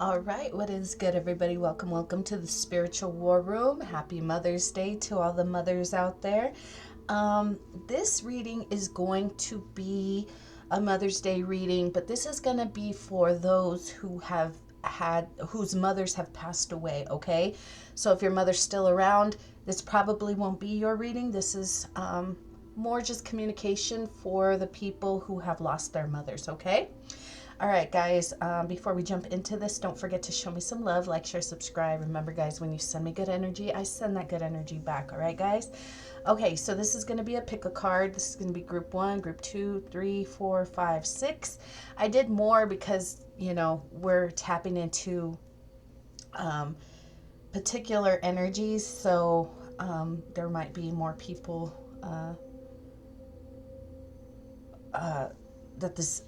All right, what is good, everybody? Welcome to the Spiritual War Room. Happy Mother's Day to all the mothers out there. Um, this reading is going to be a Mother's Day reading, but this is going to be for those who have whose mothers have passed away, okay? So if your mother's still around, this probably won't be your reading. This is more just communication for the people who have lost their mothers, okay? All right, guys, before we jump into this, don't forget to show me some love, like, share, subscribe. Remember, guys, when you send me good energy, I send that good energy back. All right, guys? Okay, so this is going to be a pick a card. This is going to be group 1, group 2, 3, 4, 5, 6. I did more because, we're tapping into particular energies, so there might be more people that this.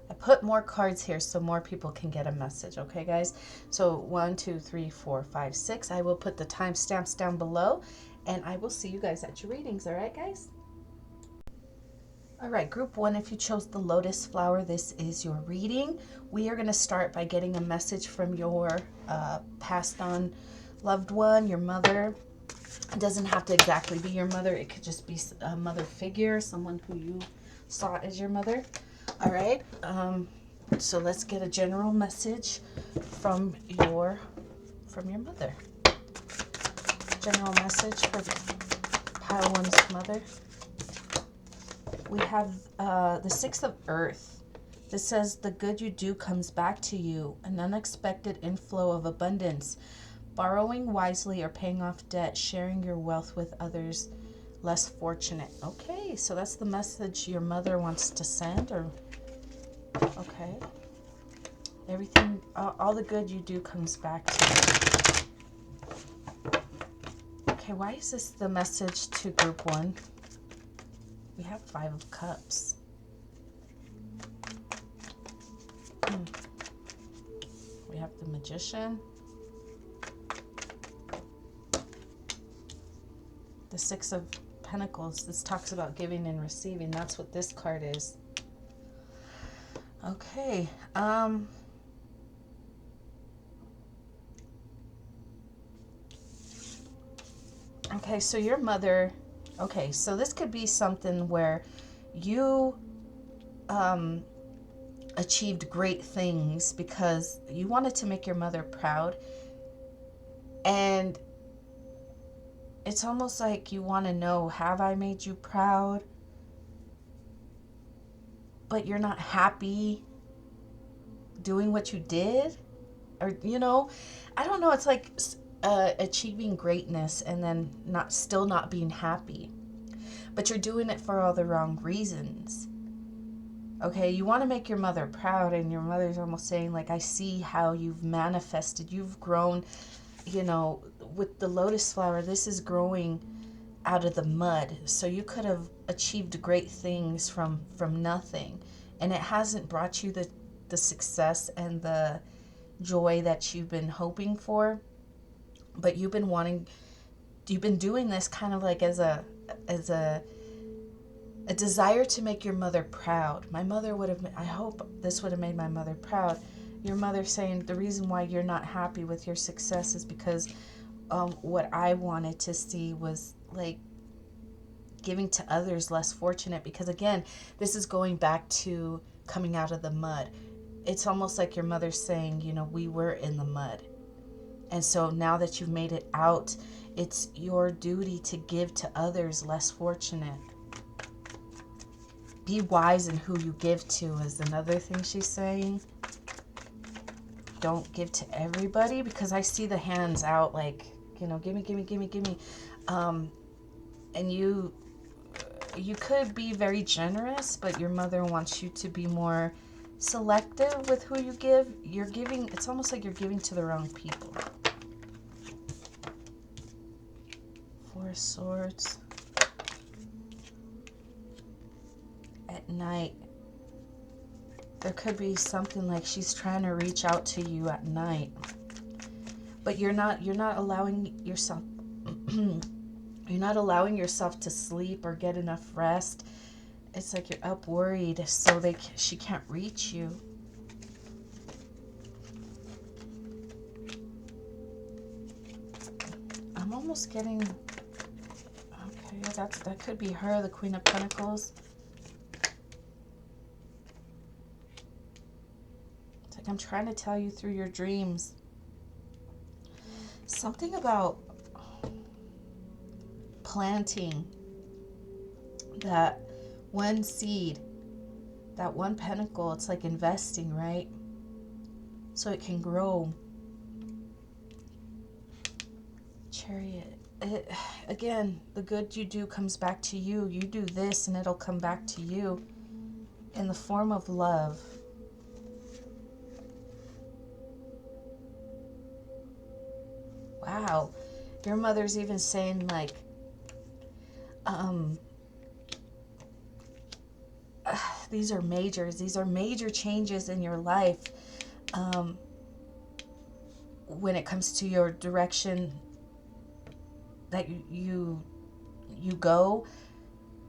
I put more cards here so more people can get a message, okay, guys? So 1, 2, 3, 4, 5, 6. I will put the timestamps down below, and I will see you guys at your readings, all right, guys? All right, group 1, if you chose the lotus flower, this is your reading. We are going to start by getting a message from your passed on loved one, your mother. It doesn't have to exactly be your mother. It could just be a mother figure, someone who you saw as your mother. All right. So let's get a general message from your mother. General message for pile one's mother. We have the Six of Earth. This says the good you do comes back to you, an unexpected inflow of abundance. Borrowing wisely or paying off debt, sharing your wealth with others less fortunate. Okay, so that's the message your mother wants to send, or okay. Everything, all the good you do comes back to you. Okay, why is this the message to group 1? We have 5 of Cups. We have the Magician. The 6 of Pentacles. This talks about giving and receiving. That's what this card is. Okay. Okay, so your mother... Okay, so this could be something where you achieved great things because you wanted to make your mother proud. And it's almost like you want to know, have I made you proud? But you're not happy doing what you did? Or, I don't know. It's like achieving greatness and then still not being happy. But you're doing it for all the wrong reasons. Okay, you want to make your mother proud, and your mother's almost saying, like, I see how you've manifested. You've grown, with the lotus flower, this is growing out of the mud. So you could have achieved great things from nothing. And it hasn't brought you the success and the joy that you've been hoping for. But you've been doing this kind of like as a desire to make your mother proud. My mother I hope this would have made my mother proud. Your mother saying the reason why you're not happy with your success is because what I wanted to see was like giving to others less fortunate, because again, this is going back to coming out of the mud. It's almost like your mother's saying, we were in the mud. And so now that you've made it out, it's your duty to give to others less fortunate. Be wise in who you give to is another thing she's saying. Don't give to everybody, because I see the hands out like, gimme. And you could be very generous, but your mother wants you to be more selective with who you give. It's almost like you're giving to the wrong people. 4 of Swords. At night, there could be something like she's trying to reach out to you at night, but you're not allowing yourself you're not allowing yourself to sleep or get enough rest. It's like you're up worried, so she can't reach you. almost getting, okay, that could be her, the Queen of Pentacles. It's like I'm trying to tell you through your dreams. Something about planting that one seed, that one pentacle. It's like investing, right? So it can grow. Chariot. Again, the good you do comes back to you. You do this and it'll come back to you in the form of love. Wow. Your mother's even saying like, these are majors. These are major changes in your life. When it comes to your direction that you go,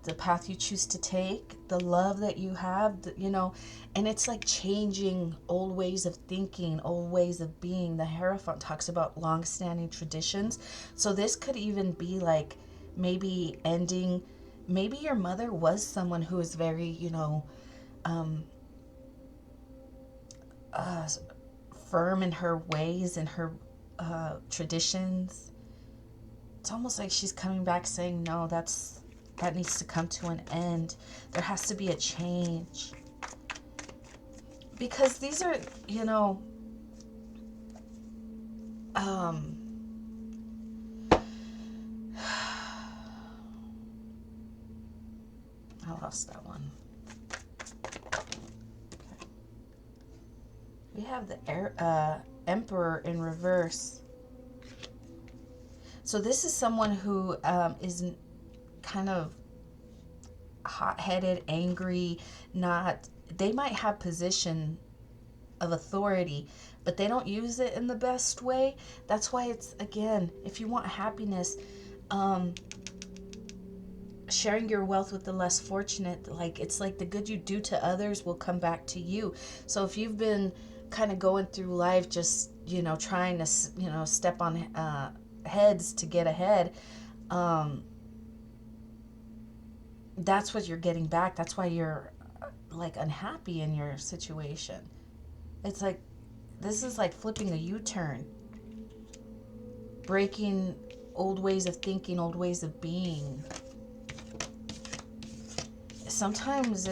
the path you choose to take, the love that you have, you know, and it's like changing old ways of thinking, old ways of being. The Hierophant talks about long-standing traditions. So this could even be like maybe ending, maybe your mother was someone who is very, you know, firm in her ways and her traditions. It's almost like she's coming back saying, no, that needs to come to an end. There has to be a change. Because these are, you know, I lost that one. Okay. We have the Emperor in reverse. So this is someone who is kind of hot-headed, angry, they might have position of authority, but they don't use it in the best way. That's why it's, again, if you want happiness, sharing your wealth with the less fortunate, like it's like the good you do to others will come back to you. So if you've been kind of going through life just, you know, trying to, you know, step on heads to get ahead, that's what you're getting back. That's why you're like unhappy in your situation. It's like, this is like flipping a U-turn, breaking old ways of thinking, old ways of being. Sometimes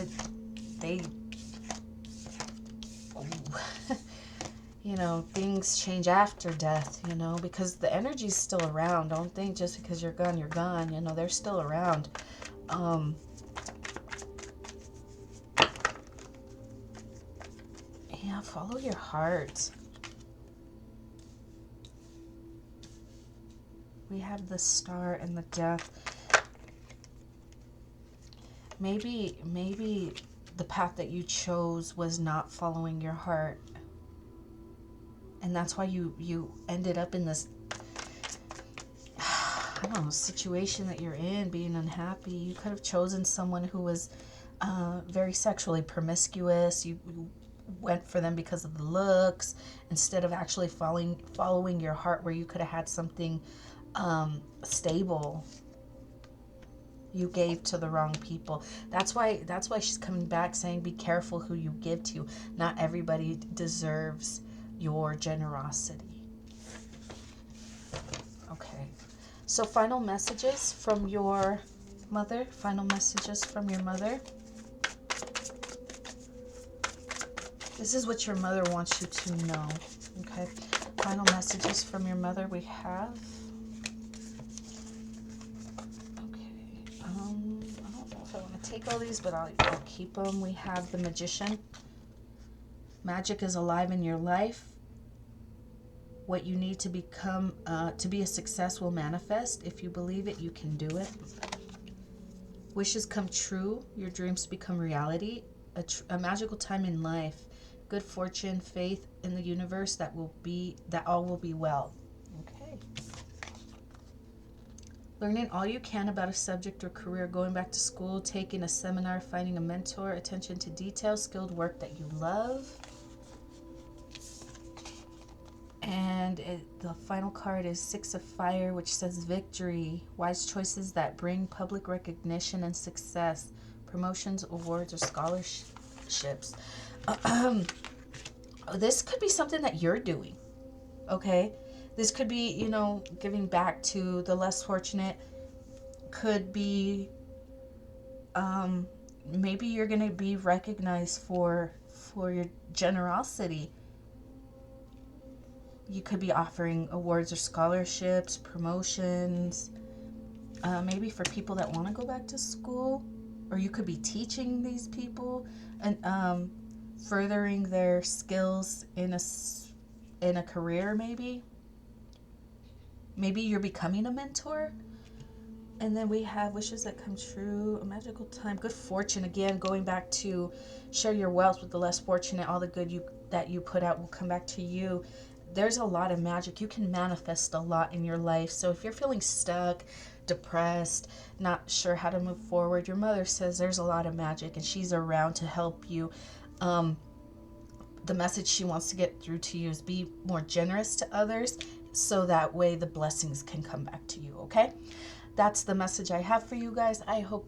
you know, things change after death, you know, because the energy's still around. Don't think just because you're gone, you're gone. You know, they're still around. Yeah, follow your heart. We have the Star and the Death. Maybe the path that you chose was not following your heart. And that's why you ended up in this, I don't know, situation that you're in, being unhappy. You could have chosen someone who was very sexually promiscuous. You went for them because of the looks instead of actually following your heart, where you could have had something stable. You gave to the wrong people. That's why she's coming back saying, be careful who you give to. Not everybody deserves your generosity. Okay. So final messages from your mother. Final messages from your mother. This is what your mother wants you to know. Okay. Final messages from your mother we have. Take all these, but I'll keep them. We have the Magician. Magic is alive in your life. What you need to become, to be a success will manifest. If you believe it, you can do it. Wishes come true. Your dreams become reality. A magical time in life. Good fortune, faith in the universe, that all will be well. Okay. Learning all you can about a subject or career, going back to school, taking a seminar, finding a mentor, attention to detail, skilled work that you love. And the final card is Six of Fire, which says victory, wise choices that bring public recognition and success, promotions, awards, or scholarships. This could be something that you're doing, okay? This could be, you know, giving back to the less fortunate. Could be, maybe you're going to be recognized for your generosity. You could be offering awards or scholarships, promotions, maybe for people that want to go back to school, or you could be teaching these people and furthering their skills in a career. Maybe you're becoming a mentor. And then we have wishes that come true, a magical time, good fortune. Again, going back to share your wealth with the less fortunate. All the good that you put out will come back to you. There's a lot of magic. You can manifest a lot in your life. So if you're feeling stuck, depressed, not sure how to move forward, your mother says there's a lot of magic and she's around to help you. The message she wants to get through to you is be more generous to others, so that way the blessings can come back to you, okay? That's the message I have for you guys. I hope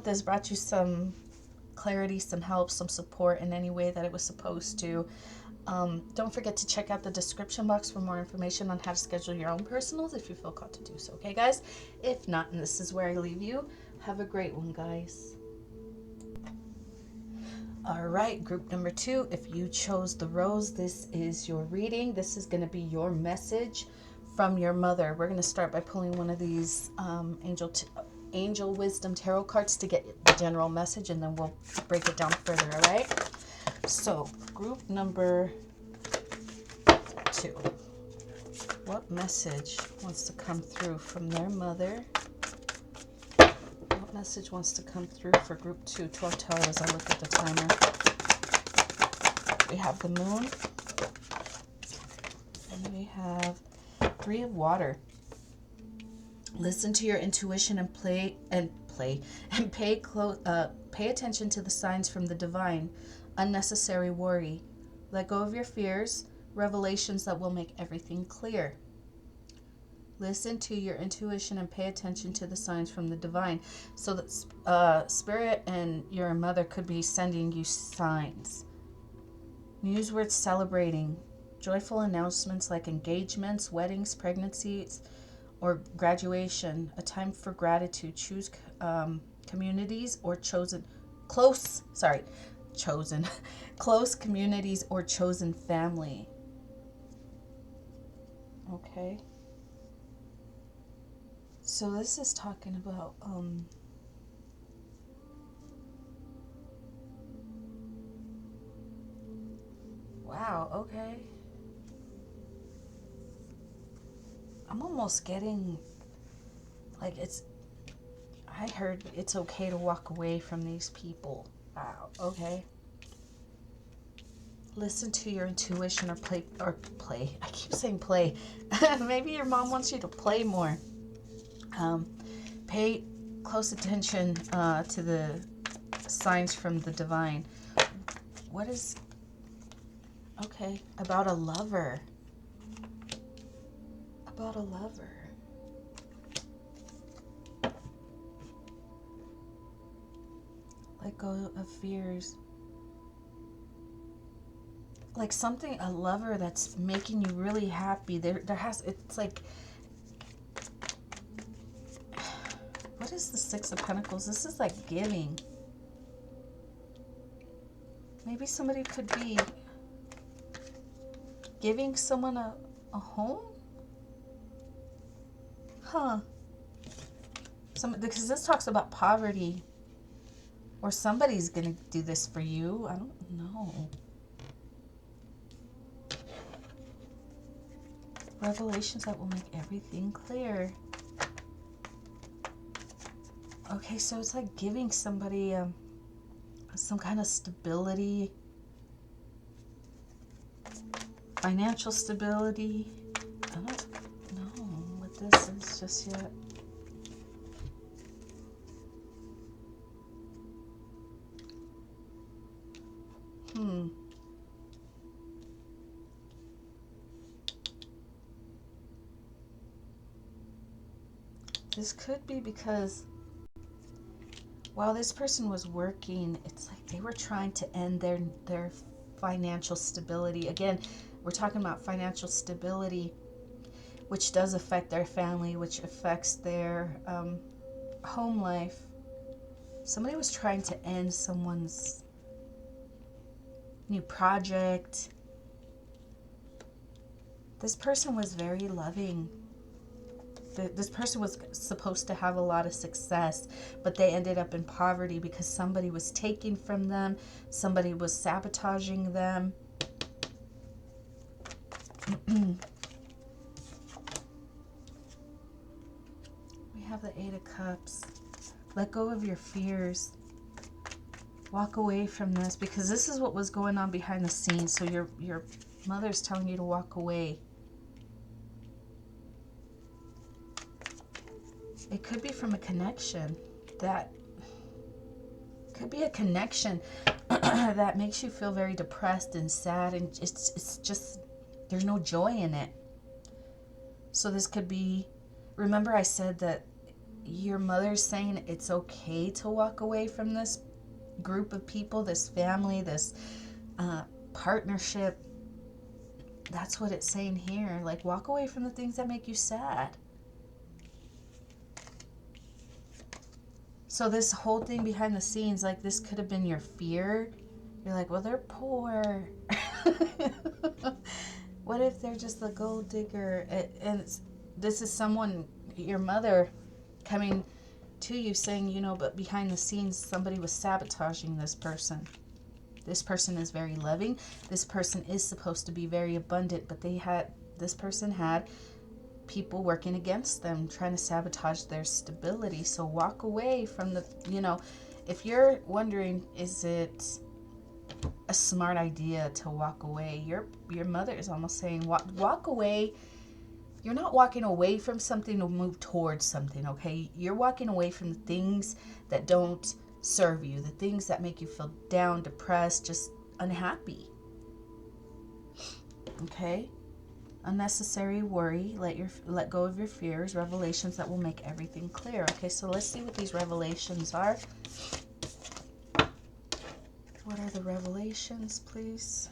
this brought you some clarity, some help, some support in any way that it was supposed to. Don't forget to check out the description box for more information on how to schedule your own personals if you feel called to do so, okay, guys? If not, and this is where I leave you, have a great one, guys. All right, group number 2, if you chose the rose, this is your reading. This is going to be your message from your mother. We're going to start by pulling one of these angel wisdom tarot cards to get the general message, and then we'll break it down further, all right? So, group number 2. What message wants to come through from their mother? What message wants to come through for group 2? 12 as I look at the timer. We have the moon. And we have 3 of water. Listen to your intuition and pay attention to the signs from the divine. Unnecessary worry. Let go of your fears. Revelations that will make everything clear. Listen to your intuition and pay attention to the signs from the divine. So that Spirit and your mother could be sending you signs. News worth celebrating. Joyful announcements like engagements, weddings, pregnancies, or graduation. A time for gratitude. Choose communities or close communities or chosen family. Okay. So this is talking about wow, okay. I'm almost getting like I heard it's okay to walk away from these people. Wow, okay. Listen to your intuition or play. I keep saying play. Maybe your mom wants you to play more. Pay close attention to the signs from the divine. What is... Okay, about a lover. About a lover. Let go of fears. Like something, a lover that's making you really happy. It's like... What is the Six of Pentacles? This is like giving. Maybe somebody could be giving someone a home? Huh. Because this talks about poverty. Or somebody's going to do this for you. I don't know. Revelations that will make everything clear. Okay, so it's like giving somebody some kind of stability. Financial stability. I don't know what this is just yet. This could be because while this person was working, it's like they were trying to end their financial stability. Again, we're talking about financial stability, which does affect their family, which affects their home life. Somebody was trying to end someone's new project. This person was very loving. This person was supposed to have a lot of success, but they ended up in poverty because somebody was taking from them, somebody was sabotaging them. We have the Eight of Cups. Let go of your fears. Walk away from this, because this is what was going on behind the scenes. So your mother's telling you to walk away. It could be from a connection. That could be a connection that makes you feel very depressed and sad, and it's just, there's no joy in it. So this could be, remember I said that your mother's saying it's okay to walk away from this group of people, this family, this partnership. That's what it's saying here. Like, walk away from the things that make you sad. So this whole thing behind the scenes, like, this could have been your fear. You're like, well, they're poor. What if they're just a gold digger? And this is someone, your mother, coming to you saying, you know, but behind the scenes, somebody was sabotaging this person. This person is very loving. This person is supposed to be very abundant, but this person had people working against them, trying to sabotage their stability. So walk away from the, if you're wondering, is it a smart idea to walk away? Your mother is almost saying, walk away. You're not walking away from something to move towards something, okay? You're walking away from the things that don't serve you, the things that make you feel down, depressed, just unhappy. Okay? Unnecessary worry. Let go of your fears. Revelations that will make everything clear. Okay, so let's see what these revelations are. What are the revelations, please?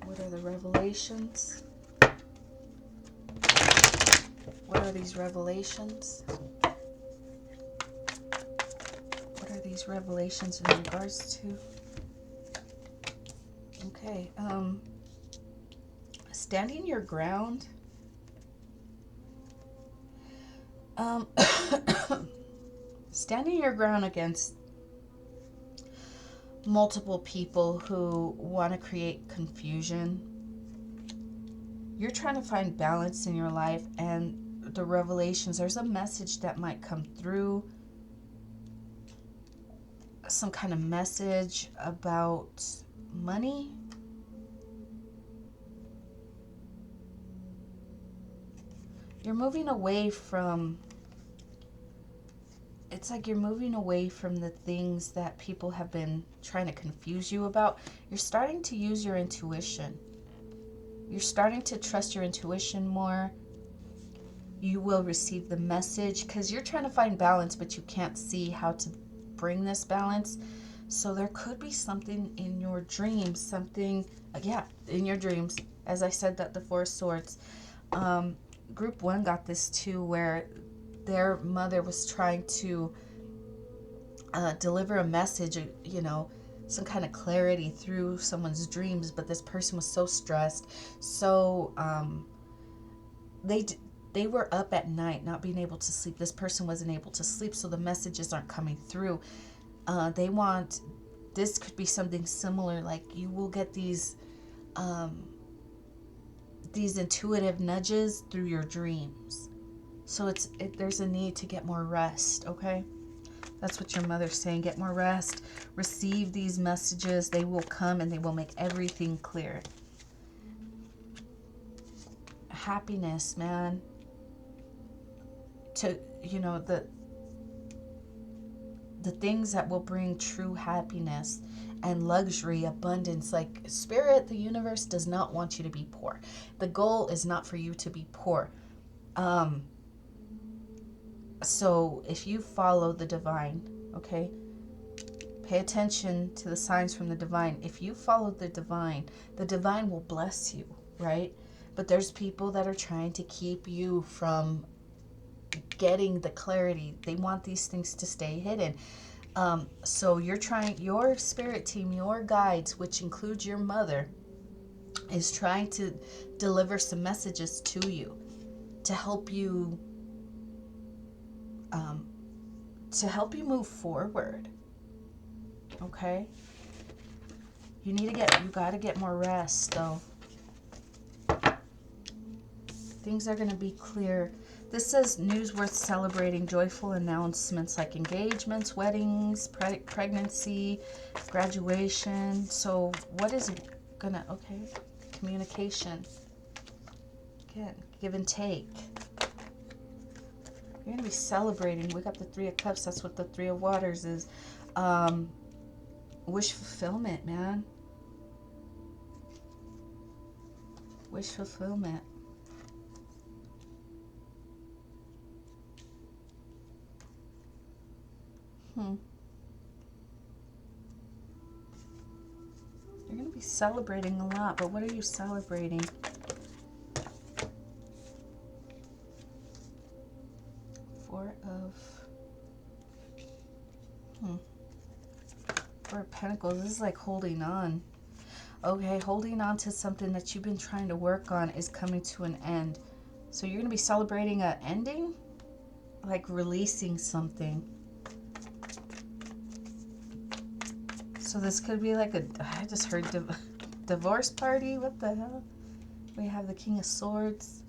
What are the revelations? What are these revelations? What are these revelations in regards to? Okay, standing your ground. Standing your ground against multiple people who want to create confusion. You're trying to find balance in your life, and the revelations, there's a message that might come through, some kind of message about money. You're moving away from, it's like you're moving away from the things that people have been trying to confuse you about. You're starting to use your intuition. You're starting to trust your intuition more. You will receive the message, because you're trying to find balance, but you can't see how to bring this balance. So there could be something in your dreams, in your dreams. As I said, that the Four of Swords. Group 1 got this too, where their mother was trying to deliver a message, some kind of clarity through someone's dreams, but this person was so stressed. So they were up at night, not being able to sleep. This person wasn't able to sleep, so the messages aren't coming through. This could be something similar, like you will get these intuitive nudges through your dreams. So there's a need to get more rest, okay? That's what your mother's saying. Get more rest. Receive these messages. They will come and they will make everything clear. Happiness, man. the things that will bring true happiness and luxury, abundance. Like spirit, the universe does not want you to be poor. The goal is not for you to be poor. So if you follow the divine, okay, pay attention to the signs from the divine. If you follow the divine will bless you, right? But there's people that are trying to keep you from getting the clarity. They want these things to stay hidden. So you're trying, your spirit team, your guides, which includes your mother, is trying to deliver some messages to you to help you move forward. Okay? You gotta get more rest though. Things are gonna be clear. This says news worth celebrating, joyful announcements like engagements, weddings, pregnancy, graduation. So what is gonna, okay, communication. Again, give and take. You're going to be celebrating. We got the Three of Cups. That's what the Three of Waters is. Wish fulfillment, man. Wish fulfillment. You're going to be celebrating a lot, but what are you celebrating? Four of Pentacles. This is like holding on. Okay, holding on to something that you've been trying to work on is coming to an end. So you're going to be celebrating an ending? Like releasing something. So this could be like I just heard divorce party. What the hell? We have the King of Swords.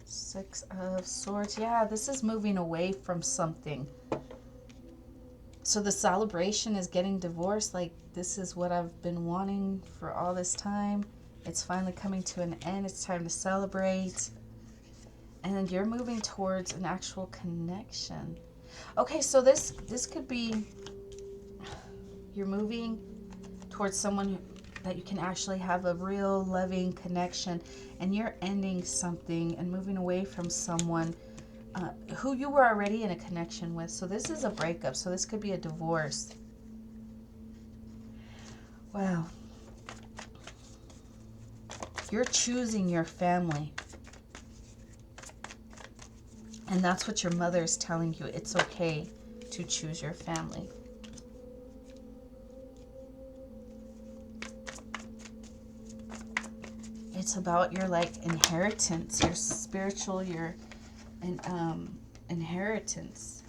Six of Swords. Yeah, this is moving away from something. So the celebration is getting divorced. Like, this is what I've been wanting for all this time. It's finally coming to an end. It's time to celebrate. And then you're moving towards an actual connection. Okay, so this could be you're moving towards someone that you can actually have a real loving connection, and you're ending something and moving away from someone who you were already in a connection with. So this is a breakup. So this could be a divorce. Wow. You're choosing your family. And that's what your mother is telling you. It's okay to choose your family. It's about your inheritance, your spiritual, your inheritance.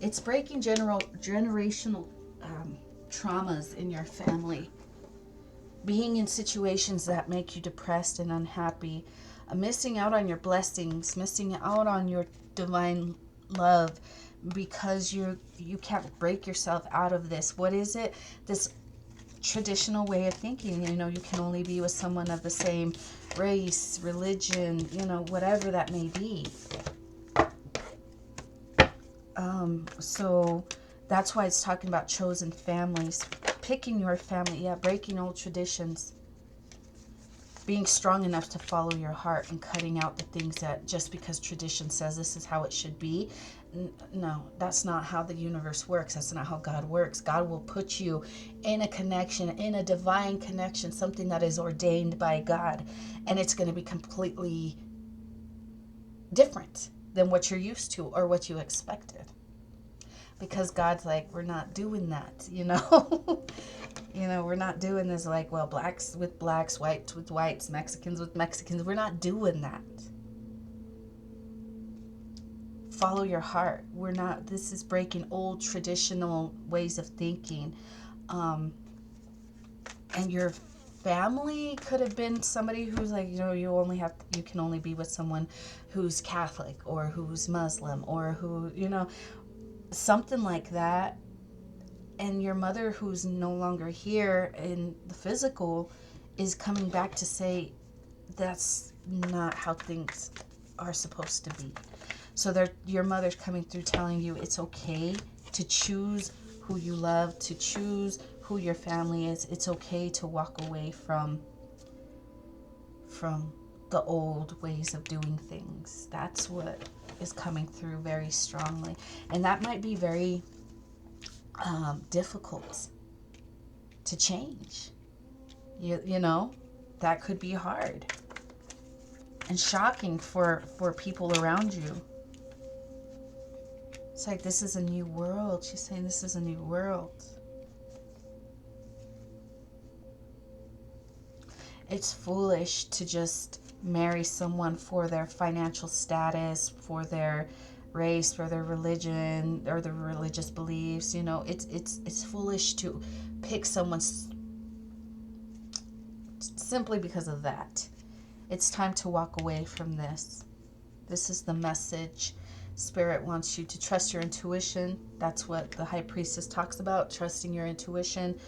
It's breaking generational traumas in your family. Being in situations that make you depressed and unhappy. Missing out on your blessings. Missing out on your divine love. Because you can't break yourself out of this. What is it? This traditional way of thinking. You can only be with someone of the same race, religion, whatever that may be. So that's why it's talking about chosen families. Picking your family, yeah, breaking old traditions. Being strong enough to follow your heart and cutting out the things that just because tradition says this is how it should be. No, that's not how the universe works. That's not how God works. God will put you in a connection, in a divine connection, something that is ordained by God. And it's going to be completely different than what you're used to or what you expected. Because God's like, we're not doing that, we're not doing this blacks with blacks, whites with whites, Mexicans with Mexicans. We're not doing that. Follow your heart. This is breaking old traditional ways of thinking. And your family could have been somebody who's you can only be with someone who's Catholic or who's Muslim or who, something like that. And your mother, who's no longer here in the physical, is coming back to say that's not how things are supposed to be. So your mother's coming through telling you it's okay to choose who you love, to choose who your family is. It's okay to walk away from the old ways of doing things. That's what is coming through very strongly. And that might be very difficult to change. You know, that could be hard and shocking for people around you. It's like, this is a new world. She's saying this is a new world. It's foolish to just marry someone for their financial status, for their race, for their religion, or their religious beliefs. You know, it's foolish to pick someone simply because of that. It's time to walk away from this. This is the message. Spirit wants you to trust your intuition. That's what the High Priestess talks about, trusting your intuition.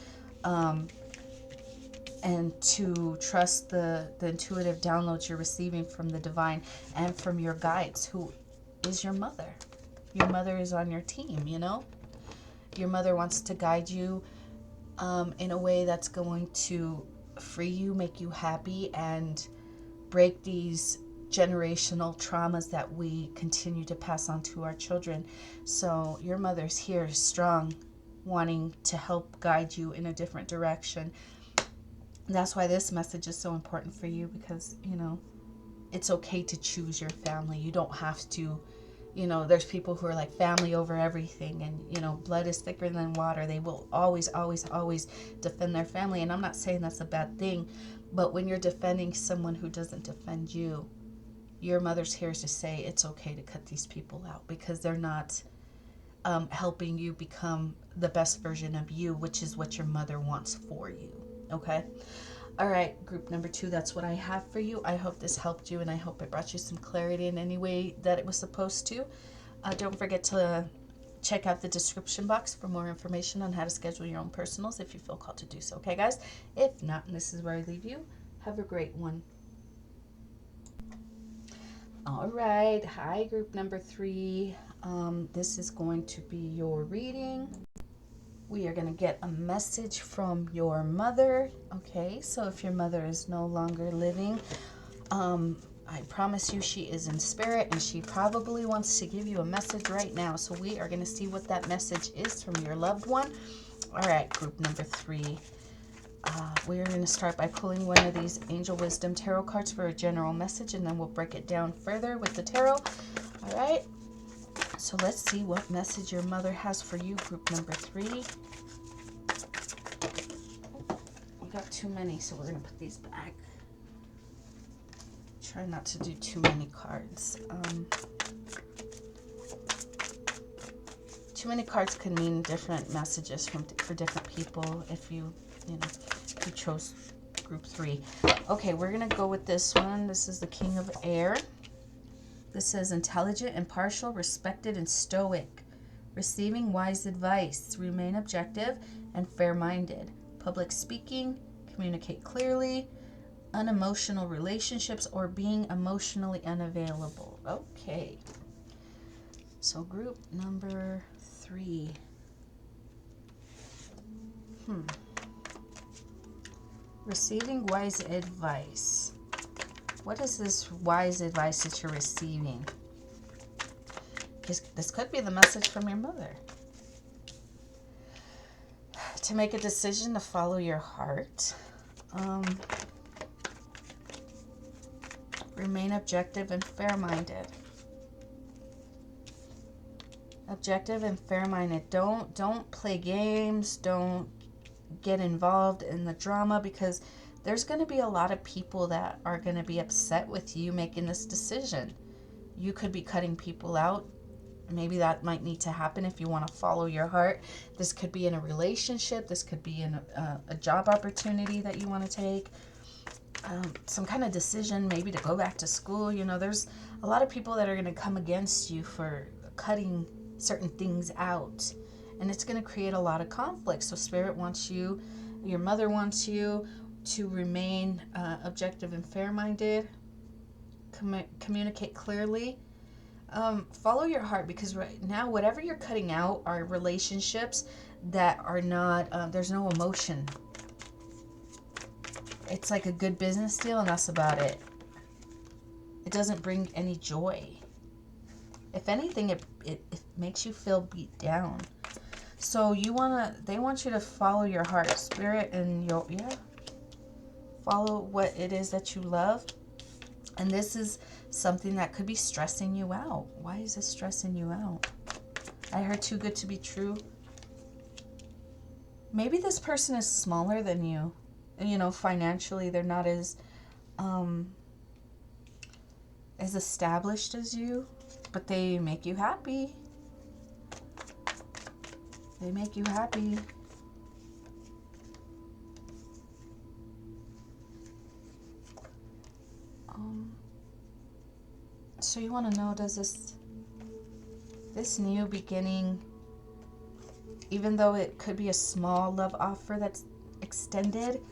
And to trust the intuitive downloads you're receiving from the divine and from your guides, who is your mother. Your mother is on your team, you know? Your mother wants to guide you in a way that's going to free you, make you happy, and break these generational traumas that we continue to pass on to our children. So your mother's here, strong, wanting to help guide you in a different direction. That's why this message is so important for you, because, you know, it's okay to choose your family. You don't have to, you know, there's people who are like family over everything, and, you know, blood is thicker than water. They will always, always, always defend their family. And I'm not saying that's a bad thing, but when you're defending someone who doesn't defend you, your mother's here to say it's okay to cut these people out, because they're not helping you become the best version of you, which is what your mother wants for you. Okay? All right, group number 2, that's what I have for you. I hope this helped you, and I hope it brought you some clarity in any way that it was supposed to. Don't forget to check out the description box for more information on how to schedule your own personals if you feel called to do so. Okay, guys? If not, and this is where I leave you, have a great one. All right. Hi, group number 3. This is going to be your reading. We are going to get a message from your mother. Okay, so if your mother is no longer living, I promise you she is in spirit, and she probably wants to give you a message right now. So we are going to see what that message is from your loved one. All right, group number 3. We are going to start by pulling one of these Angel Wisdom Tarot cards for a general message, and then we'll break it down further with the tarot. All right. So let's see what message your mother has for you, group number 3. We got too many, so we're going to put these back. Try not to do too many cards. Too many cards can mean different messages for different people if you chose group 3. Okay, we're going to go with this one. This is the King of Air. This says intelligent, impartial, respected, and stoic. Receiving wise advice. Remain objective and fair-minded. Public speaking. Communicate clearly. Unemotional relationships, or being emotionally unavailable. Okay. So group number 3. Receiving wise advice. What is this wise advice that you're receiving? This could be the message from your mother. To make a decision to follow your heart. Remain objective and fair-minded. Objective and fair-minded. Don't play games. Don't get involved in the drama, because there's going to be a lot of people that are going to be upset with you making this decision. You could be cutting people out. Maybe that might need to happen if you want to follow your heart. This could be in a relationship. This could be in a job opportunity that you want to take. Some kind of decision, maybe to go back to school. You know, there's a lot of people that are going to come against you for cutting certain things out. And it's going to create a lot of conflict. So Spirit wants you, your mother wants you to remain objective and fair-minded. communicate clearly. Follow your heart, because right now whatever you're cutting out are relationships that are not, there's no emotion. It's like a good business deal and that's about it. It doesn't bring any joy. If anything, it makes you feel beat down. So they want you to follow your heart, spirit, and follow what it is that you love. And this is something that could be stressing you out. Why is this stressing you out? I heard too good to be true. Maybe this person is smaller than you. Financially, they're not as established as you, but they make you happy. They make you happy. So you want to know, does this new beginning, even though it could be a small love offer that's extended,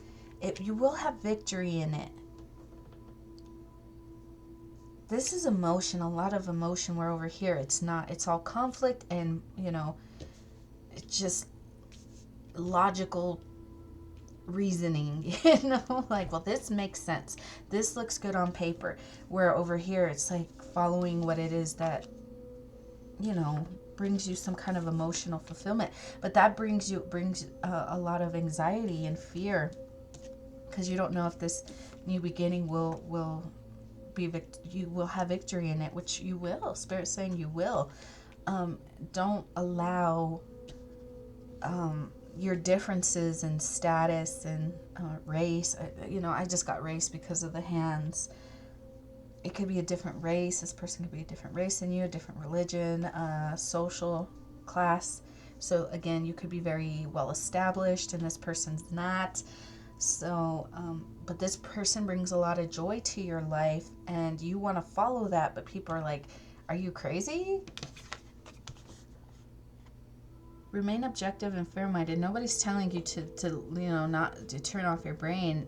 you will have victory in it. This is emotion, a lot of emotion, where over here it's not. It's all conflict and, it's just logical reasoning, like, well, this makes sense. This looks good on paper. Where over here it's like following what it is that, brings you some kind of emotional fulfillment. But that brings a lot of anxiety and fear, because you don't know if this new beginning will be you will have victory in it, which you will. Spirit's saying you will. Don't allow your differences in status and race. I just got race because of the hands. It could be a different race. This person could be a different race than you, a different religion, social class. So again, you could be very well established and this person's not. So, but this person brings a lot of joy to your life and you want to follow that, but people are like, are you crazy? Remain objective and fair-minded. Nobody's telling you to not to turn off your brain,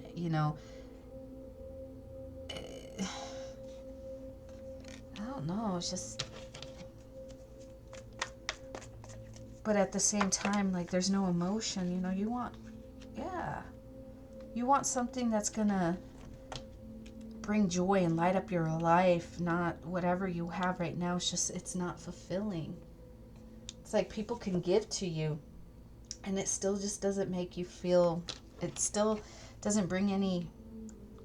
I don't know, it's just, but at the same time, like, there's no emotion, you want something that's gonna bring joy and light up your life, not whatever you have right now. It's not fulfilling. It's like people can give to you and it still just doesn't make you feel, it still doesn't bring any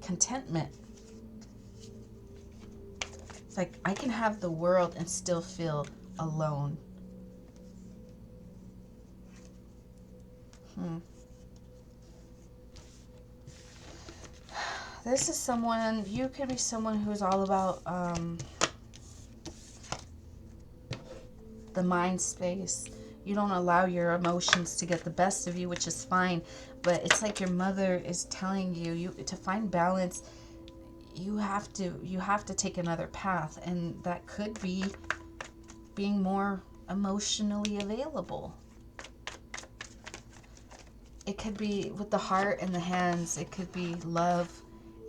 contentment. It's like, I can have the world and still feel alone. This is someone, you could be someone who's all about the mind space. You don't allow your emotions to get the best of you, which is fine, but it's like your mother is telling you to find balance, you have to take another path, and that could be being more emotionally available. It could be with the heart and the hands, it could be love,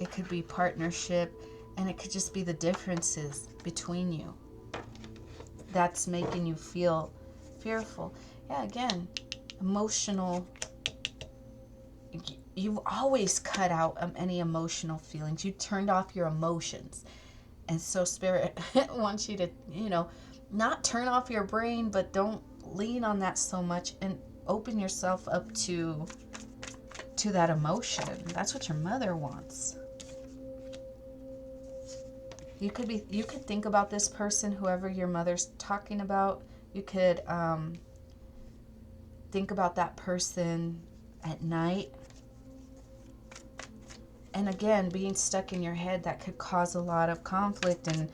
it could be partnership, and it could just be the differences between you that's making you feel fearful. Yeah, again, emotional. You've always cut out any emotional feelings. You turned off your emotions. And so Spirit wants you to, not turn off your brain, but don't lean on that so much and open yourself up to that emotion. That's what your mother wants. You could think about this person, whoever your mother's talking about. You could think about that person at night. And again, being stuck in your head, that could cause a lot of conflict and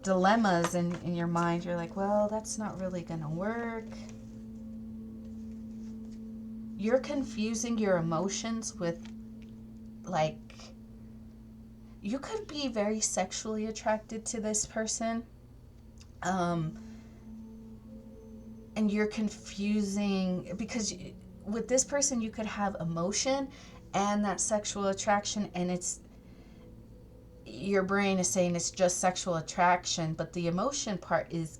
dilemmas in your mind. You're like, well, that's not really going to work. You're confusing your emotions with, like, you could be very sexually attracted to this person. And you're confusing, because with this person, you could have emotion and that sexual attraction, and your brain is saying it's just sexual attraction, but the emotion part is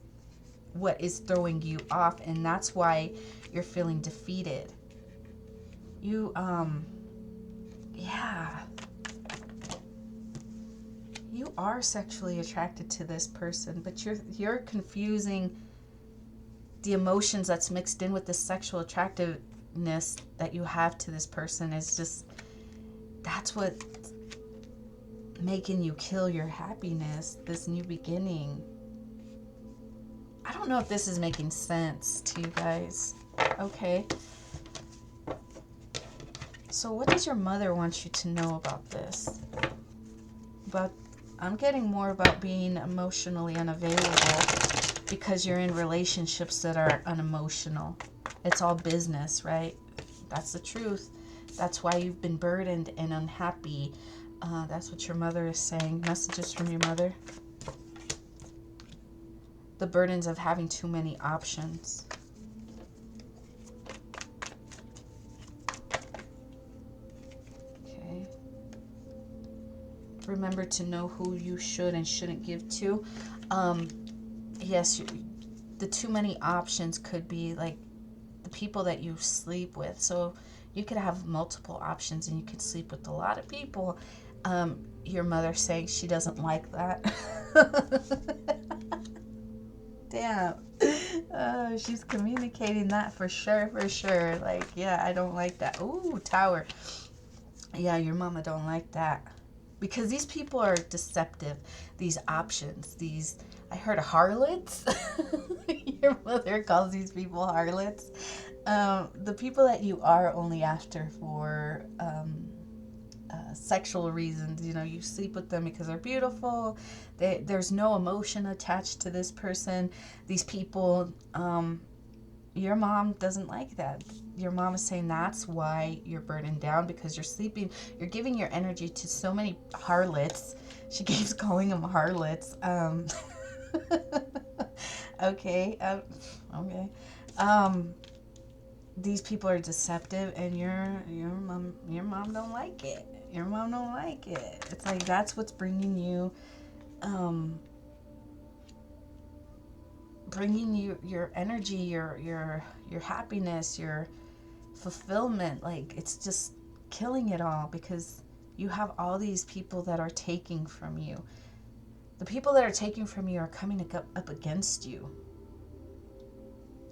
what is throwing you off, and that's why you're feeling defeated. You yeah, you are sexually attracted to this person, but you're confusing the emotions that's mixed in with the sexual attractiveness that you have to this person. Is just, that's what making you kill your happiness, this new beginning. I don't know if this is making sense to you guys. Okay. So what does your mother want you to know about this? But I'm getting more about being emotionally unavailable because you're in relationships that are unemotional. It's all business, right? That's the truth. That's why you've been burdened and unhappy. That's what your mother is saying. Messages from your mother. The burdens of having too many options. Okay. Remember to know who you should and shouldn't give to. Yes, the too many options could be like the people that you sleep with. So you could have multiple options and you could sleep with a lot of people. Your mother saying she doesn't like that. Damn. She's communicating that for sure, for sure. Like, yeah, I don't like that. Ooh, Tower. Yeah, your mama don't like that. Because these people are deceptive. These options, these, I heard harlots. Your mother calls these people harlots. The people that you are only after for sexual reasons. You know, you sleep with them because they're beautiful. There's no emotion attached to this person. These people, your mom doesn't like that. Your mom is saying that's why you're burdened down, because you're sleeping. You're giving your energy to so many harlots. She keeps calling them harlots. Okay. Okay. These people are deceptive, and your mom don't like it. Your mom don't like it. It's like that's what's bringing you your energy, your happiness, your fulfillment. Like, it's just killing it all because you have all these people that are taking from you. The people that are taking from you are coming up against you.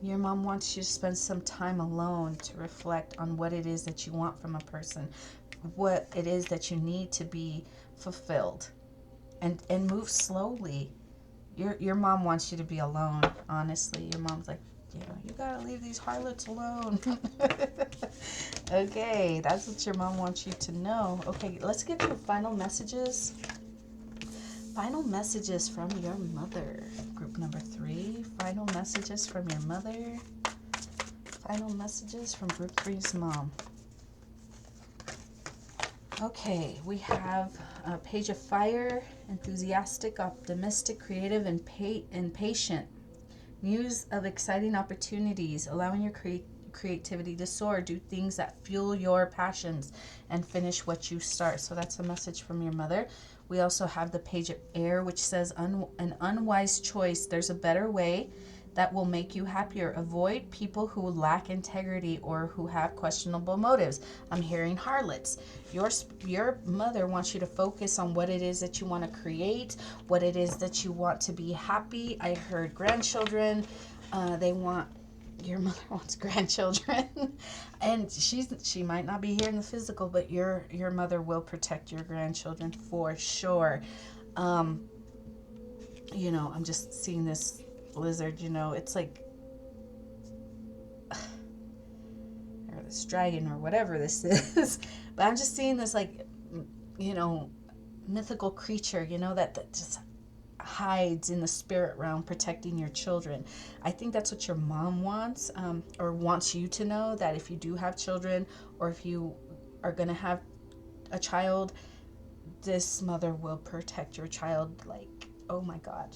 Your mom wants you to spend some time alone to reflect on what it is that you want from a person, what it is that you need to be fulfilled, and move slowly. Your mom wants you to be alone, honestly. Your mom's like, you gotta leave these harlots alone. Okay, that's what your mom wants you to know. Okay, let's get to final messages. Final messages from your mother. Group number 3. Final messages from your mother. Final messages from group 3's mom. Okay, we have a Page of Fire, enthusiastic, optimistic, creative, and patient. News of exciting opportunities, allowing your creativity to soar. Do things that fuel your passions and finish what you start. So that's a message from your mother. We also have the Page of Air, which says an unwise choice. There's a better way that will make you happier. Avoid people who lack integrity or who have questionable motives. I'm hearing harlots. Your mother wants you to focus on what it is that you want to create, what it is that you want to be happy. I heard grandchildren. Your mother wants grandchildren. And she might not be here in the physical, but your mother will protect your grandchildren for sure. I'm just seeing this lizard, it's like, or this dragon or whatever this is. But I'm just seeing this, like, mythical creature, that just hides in the spirit realm protecting your children. I think that's what your mom wants, or wants you to know, that if you do have children, or if you are going to have a child, this mother will protect your child. Like, oh my God.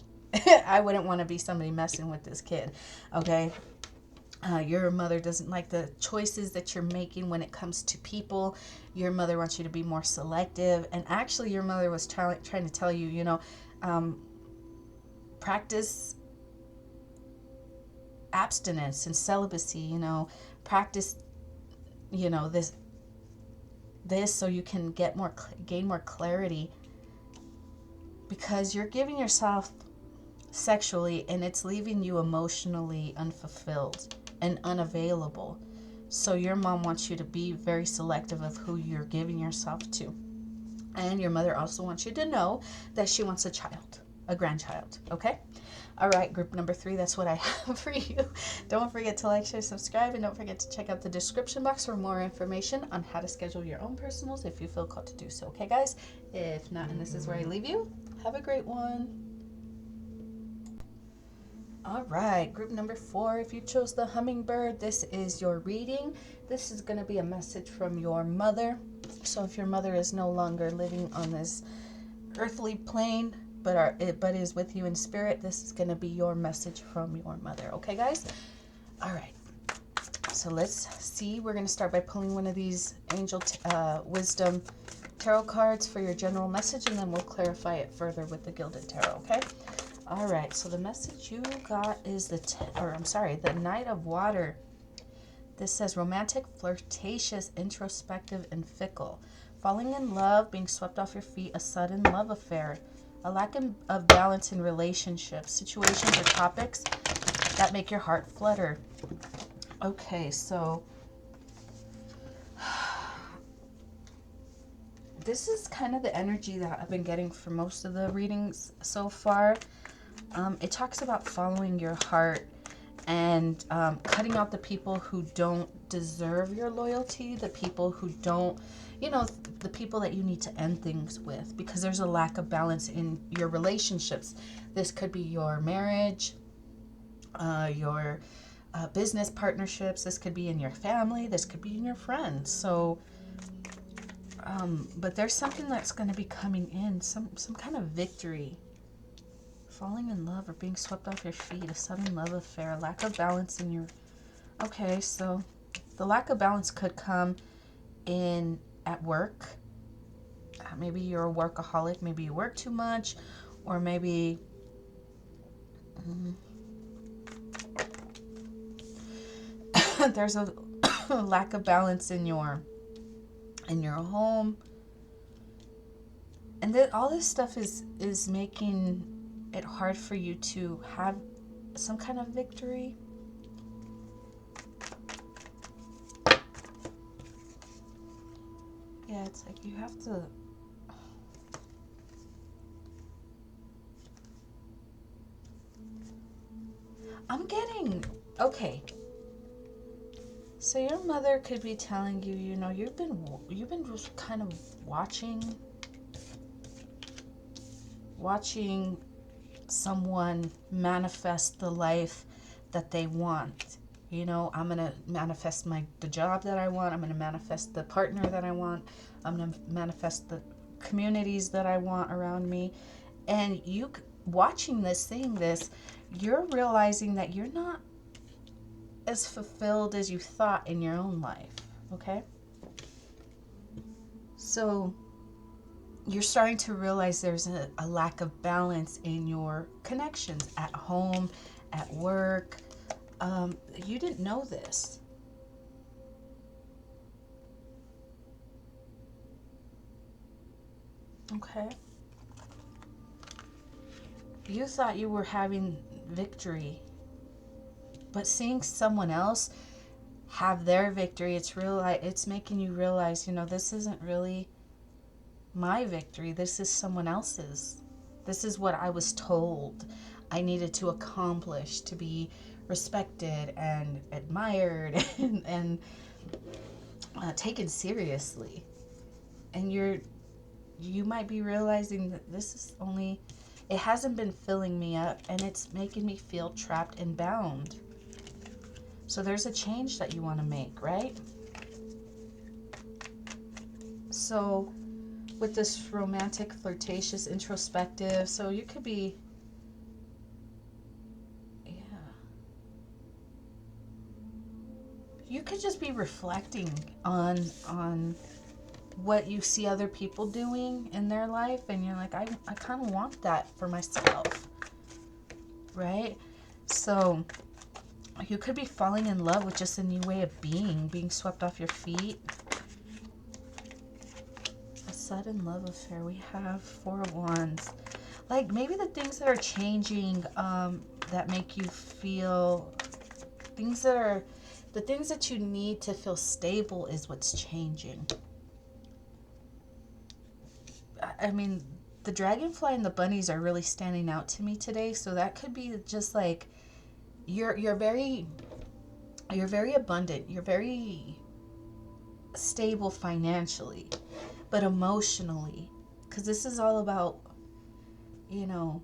I wouldn't want to be somebody messing with this kid. Okay. Your mother doesn't like the choices that you're making when it comes to people. Your mother wants you to be more selective. And actually, your mother was trying to tell you, practice abstinence and celibacy, practice, this so you can gain more clarity, because you're giving yourself sexually and it's leaving you emotionally unfulfilled and unavailable. So your mom wants you to be very selective of who you're giving yourself to. And your mother also wants you to know that she wants a grandchild, okay? All right, group number 3, that's what I have for you. Don't forget to like, share, subscribe, and don't forget to check out the description box for more information on how to schedule your own personals if you feel called to do so, okay, guys? If not, and this is where I leave you, have a great one. All right, group number 4, if you chose the hummingbird, this is your reading. This is going to be a message from your mother. So if your mother is no longer living on this earthly plane, but is with you in spirit, this is going to be your message from your mother. Okay, guys? All right. So let's see. We're going to start by pulling one of these Angel Wisdom Tarot cards for your general message, and then we'll clarify it further with the Gilded Tarot, okay? All right. So the message you got is the Knight of Water. This says romantic, flirtatious, introspective, and fickle. Falling in love, being swept off your feet, a sudden love affair. A lack of balance in relationships, situations or topics that make your heart flutter. Okay, so this is kind of the energy that I've been getting for most of the readings so far. It talks about following your heart and cutting out the people who don't deserve your loyalty, the people who don't, the people that you need to end things with, because there's a lack of balance in your relationships. This could be your marriage, your business partnerships. This could be in your family. This could be in your friends. So, but there's something that's going to be coming in, some kind of victory. Falling in love or being swept off your feet, a sudden love affair, lack of balance in your... Okay, so the lack of balance could come in at work. Maybe you're a workaholic, maybe you work too much, or maybe there's a lack of balance in your home. And all this stuff is making it hard for you to have some kind of victory. Yeah, it's like you have to... I'm getting... Okay. So your mother could be telling you, you've been just kind of watching someone manifest the life that they want. I'm going to manifest the job that I want. I'm going to manifest the partner that I want. I'm going to manifest the communities that I want around me. And you watching this, seeing this, you're realizing that you're not as fulfilled as you thought in your own life, okay? So you're starting to realize there's a lack of balance in your connections at home, at work. You didn't know this. Okay. You thought you were having victory, but seeing someone else have their victory, it's making you realize, this isn't really my victory. This is someone else's. This is what I was told I needed to accomplish to be respected and admired and taken seriously. And you might be realizing that this is it hasn't been filling me up, and it's making me feel trapped and bound. So there's a change that you want to make, right? So with this romantic, flirtatious, introspective, so you could be, you could just be reflecting on what you see other people doing in their life, and you're like, I kind of want that for myself, right? So you could be falling in love with just a new way of being swept off your feet. A sudden love affair. We have 4 of Wands. Like, maybe the things that are changing, that make you feel, the things that you need to feel stable is what's changing. I mean, the dragonfly and the bunnies are really standing out to me today. So that could be just like, you're very abundant. You're very stable financially, but emotionally, because this is all about, you know,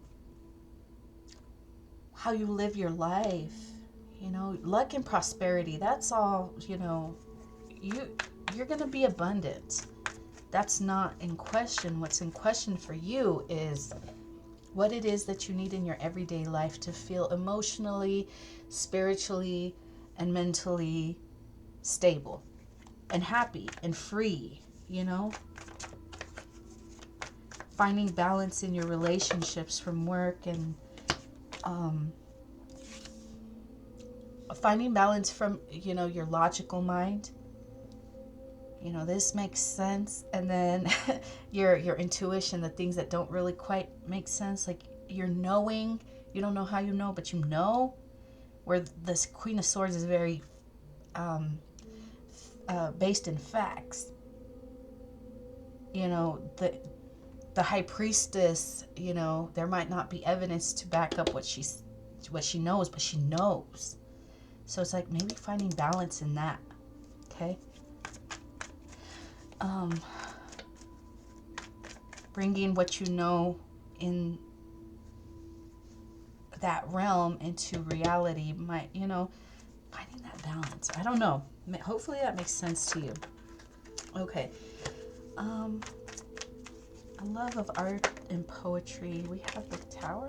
how you live your life, you know, luck and prosperity. That's all, you know, you're going to be abundant. That's not in question. What's in question for you is what it is that you need in your everyday life to feel emotionally, spiritually, and mentally stable and happy and free, you know? Finding balance in your relationships from work, and finding balance from, you know, your logical mind. You know, this makes sense. And then your intuition, the things that don't really quite make sense, like you're knowing, you don't know how you know, but you know, where this Queen of Swords is very based in facts. You know, the High Priestess, you know, there might not be evidence to back up what she knows, but she knows. So it's like maybe finding balance in that. Okay. Bringing what you know in that realm into reality might, you know, finding that balance. I don't know. Hopefully that makes sense to you. Okay. A love of art and poetry. We have the Tower.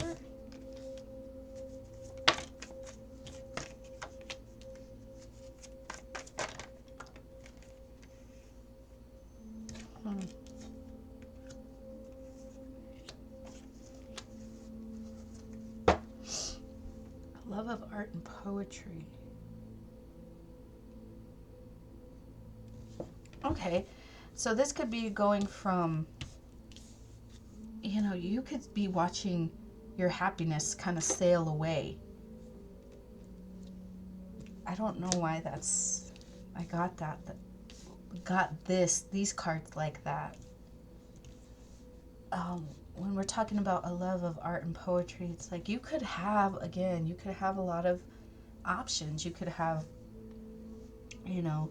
Love of art and poetry. Okay, so this could be going from, you know, you could be watching your happiness kind of sail away. I don't know why I got these cards like that. When we're talking about a love of art and poetry, it's like you could have a lot of options. You could have, you know,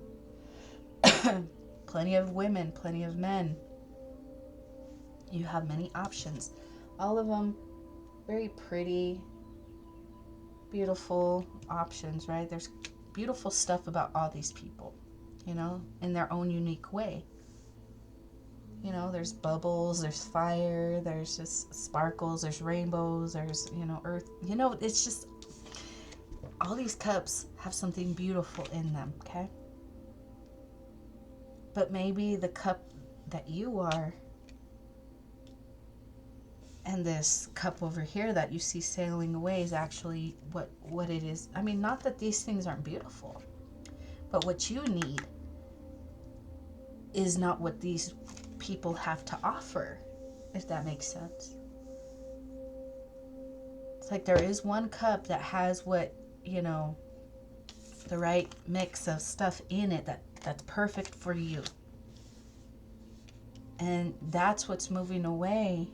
plenty of women, plenty of men. You have many options. All of them very pretty, beautiful options, right? There's beautiful stuff about all these people, you know, in their own unique way. You know, there's bubbles, there's fire, there's just sparkles, there's rainbows, there's, you know, earth. You know, it's just, all these cups have something beautiful in them, okay? But maybe the cup that you are, and this cup over here that you see sailing away, is actually what it is. I mean, not that these things aren't beautiful, but what you need is not what these people have to offer, if that makes sense. It's like there is one cup that has what, you know, the right mix of stuff in it that's perfect for you. And that's what's moving away.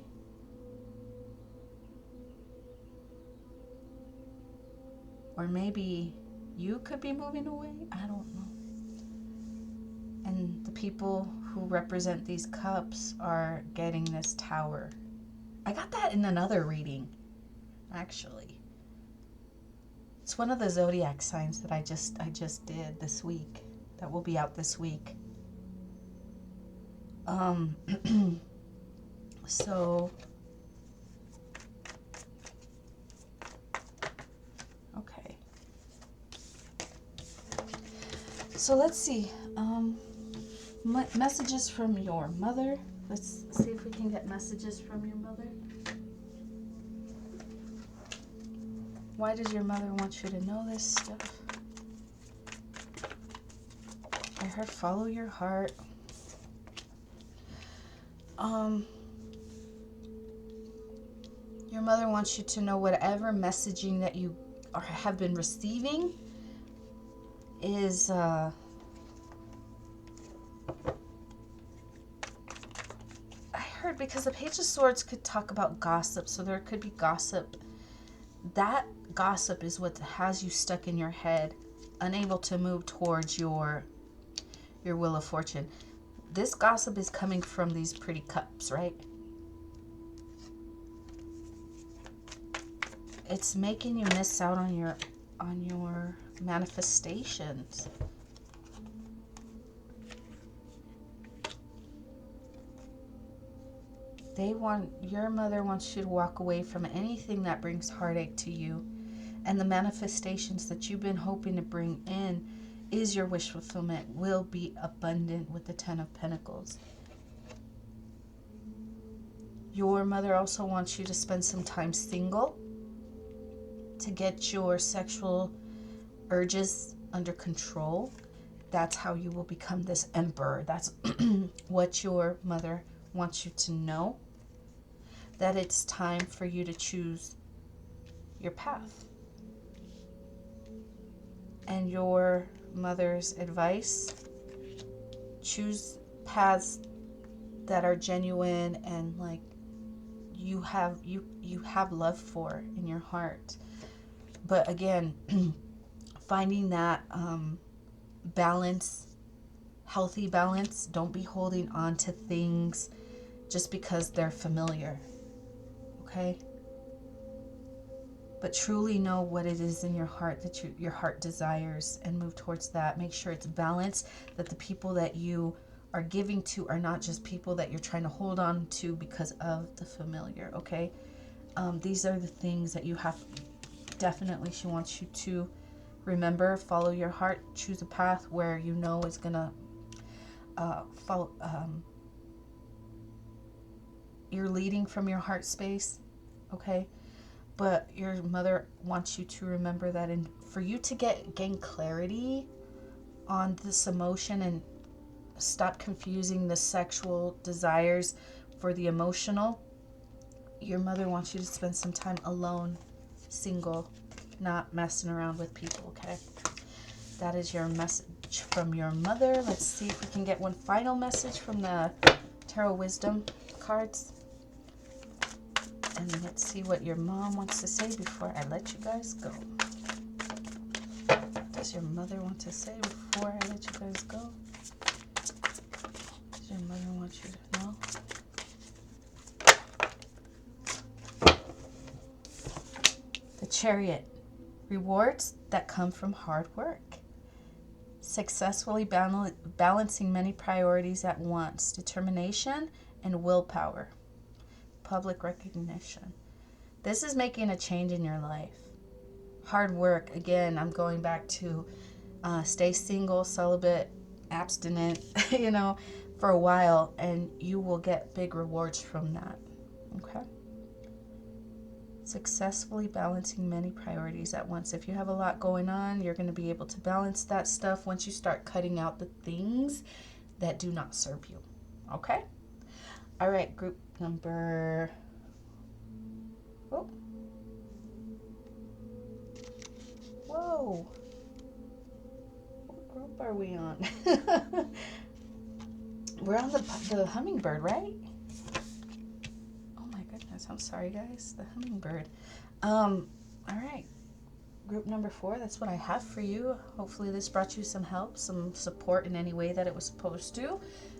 Or maybe you could be moving away. I don't know. And the people who represent these cups are getting this Tower. I got that in another reading, actually. It's one of the zodiac signs that I just did this week, that will be out this week. So okay. So let's see. Messages from your mother. Let's see if we can get messages from your mother. Why does your mother want you to know this stuff? I heard follow your heart. Your mother wants you to know whatever messaging that you have been receiving is I heard, because the Page of Swords could talk about gossip, so there could be gossip. That gossip is what has you stuck in your head, unable to move towards your Wheel of Fortune. This gossip is coming from these pretty cups, right? It's making you miss out on your manifestations. Your mother wants you to walk away from anything that brings heartache to you, and the manifestations that you've been hoping to bring in is your wish fulfillment will be abundant with the Ten of Pentacles. Your mother also wants you to spend some time single to get your sexual urges under control. That's how you will become this emperor. That's what your mother wants you to know. That it's time for you to choose your path. And your mother's advice, choose paths that are genuine and like you have love for in your heart. But again, finding that balance, healthy balance. Don't be holding on to things just because they're familiar. Okay? But truly know what it is in your heart that your heart desires and move towards that. Make sure it's balanced, that the people that you are giving to are not just people that you're trying to hold on to because of the familiar, okay? These are the things that you have, definitely she wants you to remember. Follow your heart, choose a path where you know is going to follow, you're leading from your heart space, okay? But your mother wants you to remember that, and for you to gain clarity on this emotion and stop confusing the sexual desires for the emotional, your mother wants you to spend some time alone, single, not messing around with people, okay? That is your message from your mother. Let's see if we can get one final message from the Tarot Wisdom cards. And let's see what your mom wants to say before I let you guys go. What does your mother want to say before I let you guys go? Does your mother want you to know? The Chariot. Rewards that come from hard work. Successfully balancing many priorities at once. Determination and willpower. Public recognition. This is making a change in your life. Hard work. Again, I'm going back to stay single, celibate, abstinent, for a while, and you will get big rewards from that. Okay? Successfully balancing many priorities at once. If you have a lot going on, you're going to be able to balance that stuff once you start cutting out the things that do not serve you. Okay? All right, group number... Oh. Whoa. What group are we on? We're on the hummingbird, right? Oh my goodness. I'm sorry, guys. The hummingbird. All right. Group number 4, that's what I have for you. Hopefully this brought you some help, some support in any way that it was supposed to.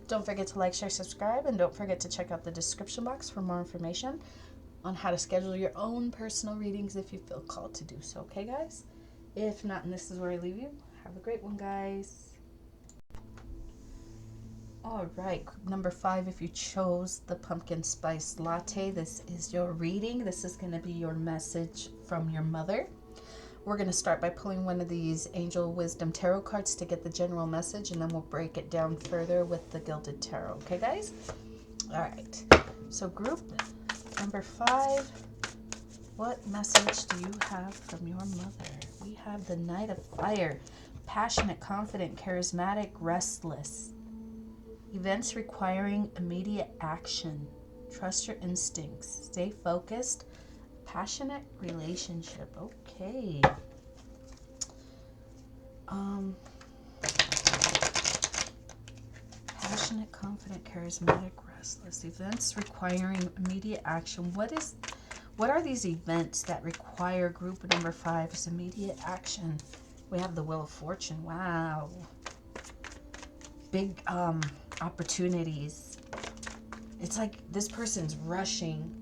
Don't forget to like, share, subscribe, and don't forget to check out the description box for more information on how to schedule your own personal readings if you feel called to do so. Okay, guys? If not, and this is where I leave you, have a great one, guys. All right, group number 5, if you chose the pumpkin spice latte, this is your reading. This is going to be your message from your mother. We're going to start by pulling one of these Angel Wisdom Tarot cards to get the general message, and then we'll break it down further with the Gilded Tarot. Okay, guys? All right. So group number 5, what message do you have from your mother? We have the Knight of Fire. Passionate, confident, charismatic, restless. Events requiring immediate action. Trust your instincts. Stay focused. Passionate relationship. Okay. Passionate, confident, charismatic, restless. Events requiring immediate action. What are these events that require group number 5's immediate action? We have the Wheel of Fortune. Wow. Big opportunities. It's like this person's rushing.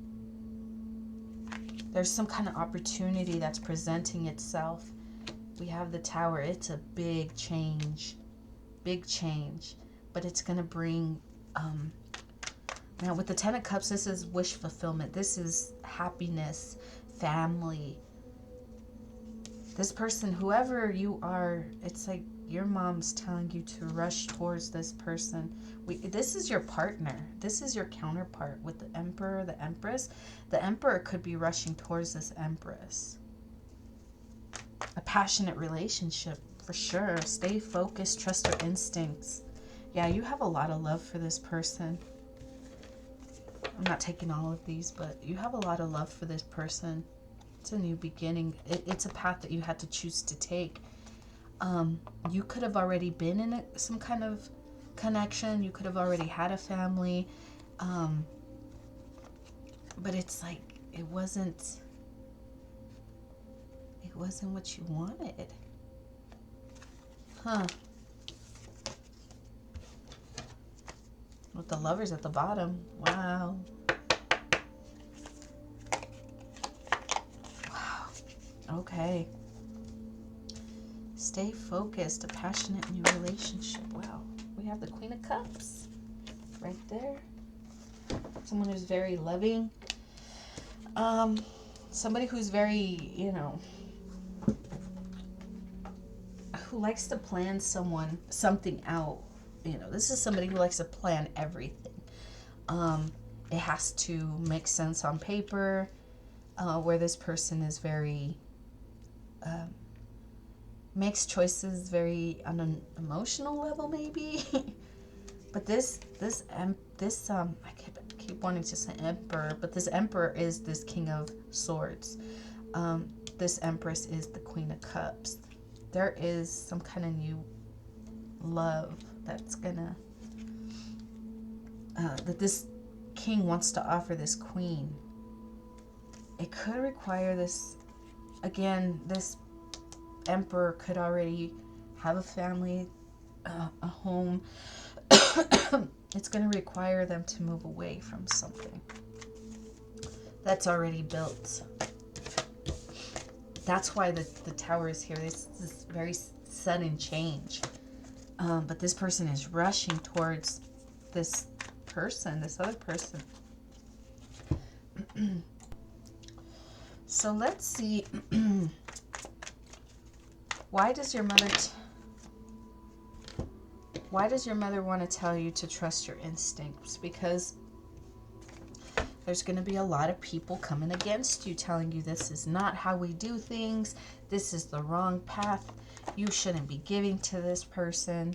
There's some kind of opportunity that's presenting itself. We have the Tower. It's a big change. Big change. But it's going to bring... now, with the Ten of Cups, this is wish fulfillment. This is happiness, family. This person, whoever you are, it's like your mom's telling you to rush towards this person. This is your partner. This is your counterpart with the Emperor, the Empress. The Emperor could be rushing towards this Empress. A passionate relationship, for sure. Stay focused, trust your instincts. Yeah, you have a lot of love for this person. I'm not taking all of these, but you have a lot of love for this person. It's a new beginning. It's a path that you had to choose to take. You could have already been in some kind of connection. You could have already had a family. But it's like, it wasn't what you wanted. Huh. With the Lovers at the bottom. Wow. Wow. Okay. Stay focused. A passionate new relationship. Wow. We have the Queen of Cups right there. Someone who's very loving. Somebody who's very, who likes to plan something out. This is somebody who likes to plan everything. It has to make sense on paper, where this person is very, makes choices very on an emotional level, maybe. But this I keep wanting to say Emperor, but this Emperor is this King of Swords. This Empress is the Queen of Cups. There is some kind of new love that's gonna that this king wants to offer this queen. It could require this, again, this Emperor could already have a family, a home. It's going to require them to move away from something that's already built. That's why the Tower is here. This very sudden change. But this person is rushing towards this other person. So let's see. Why does your mother want to tell you to trust your instincts? Because there's going to be a lot of people coming against you, telling you this is not how we do things. This is the wrong path. You shouldn't be giving to this person.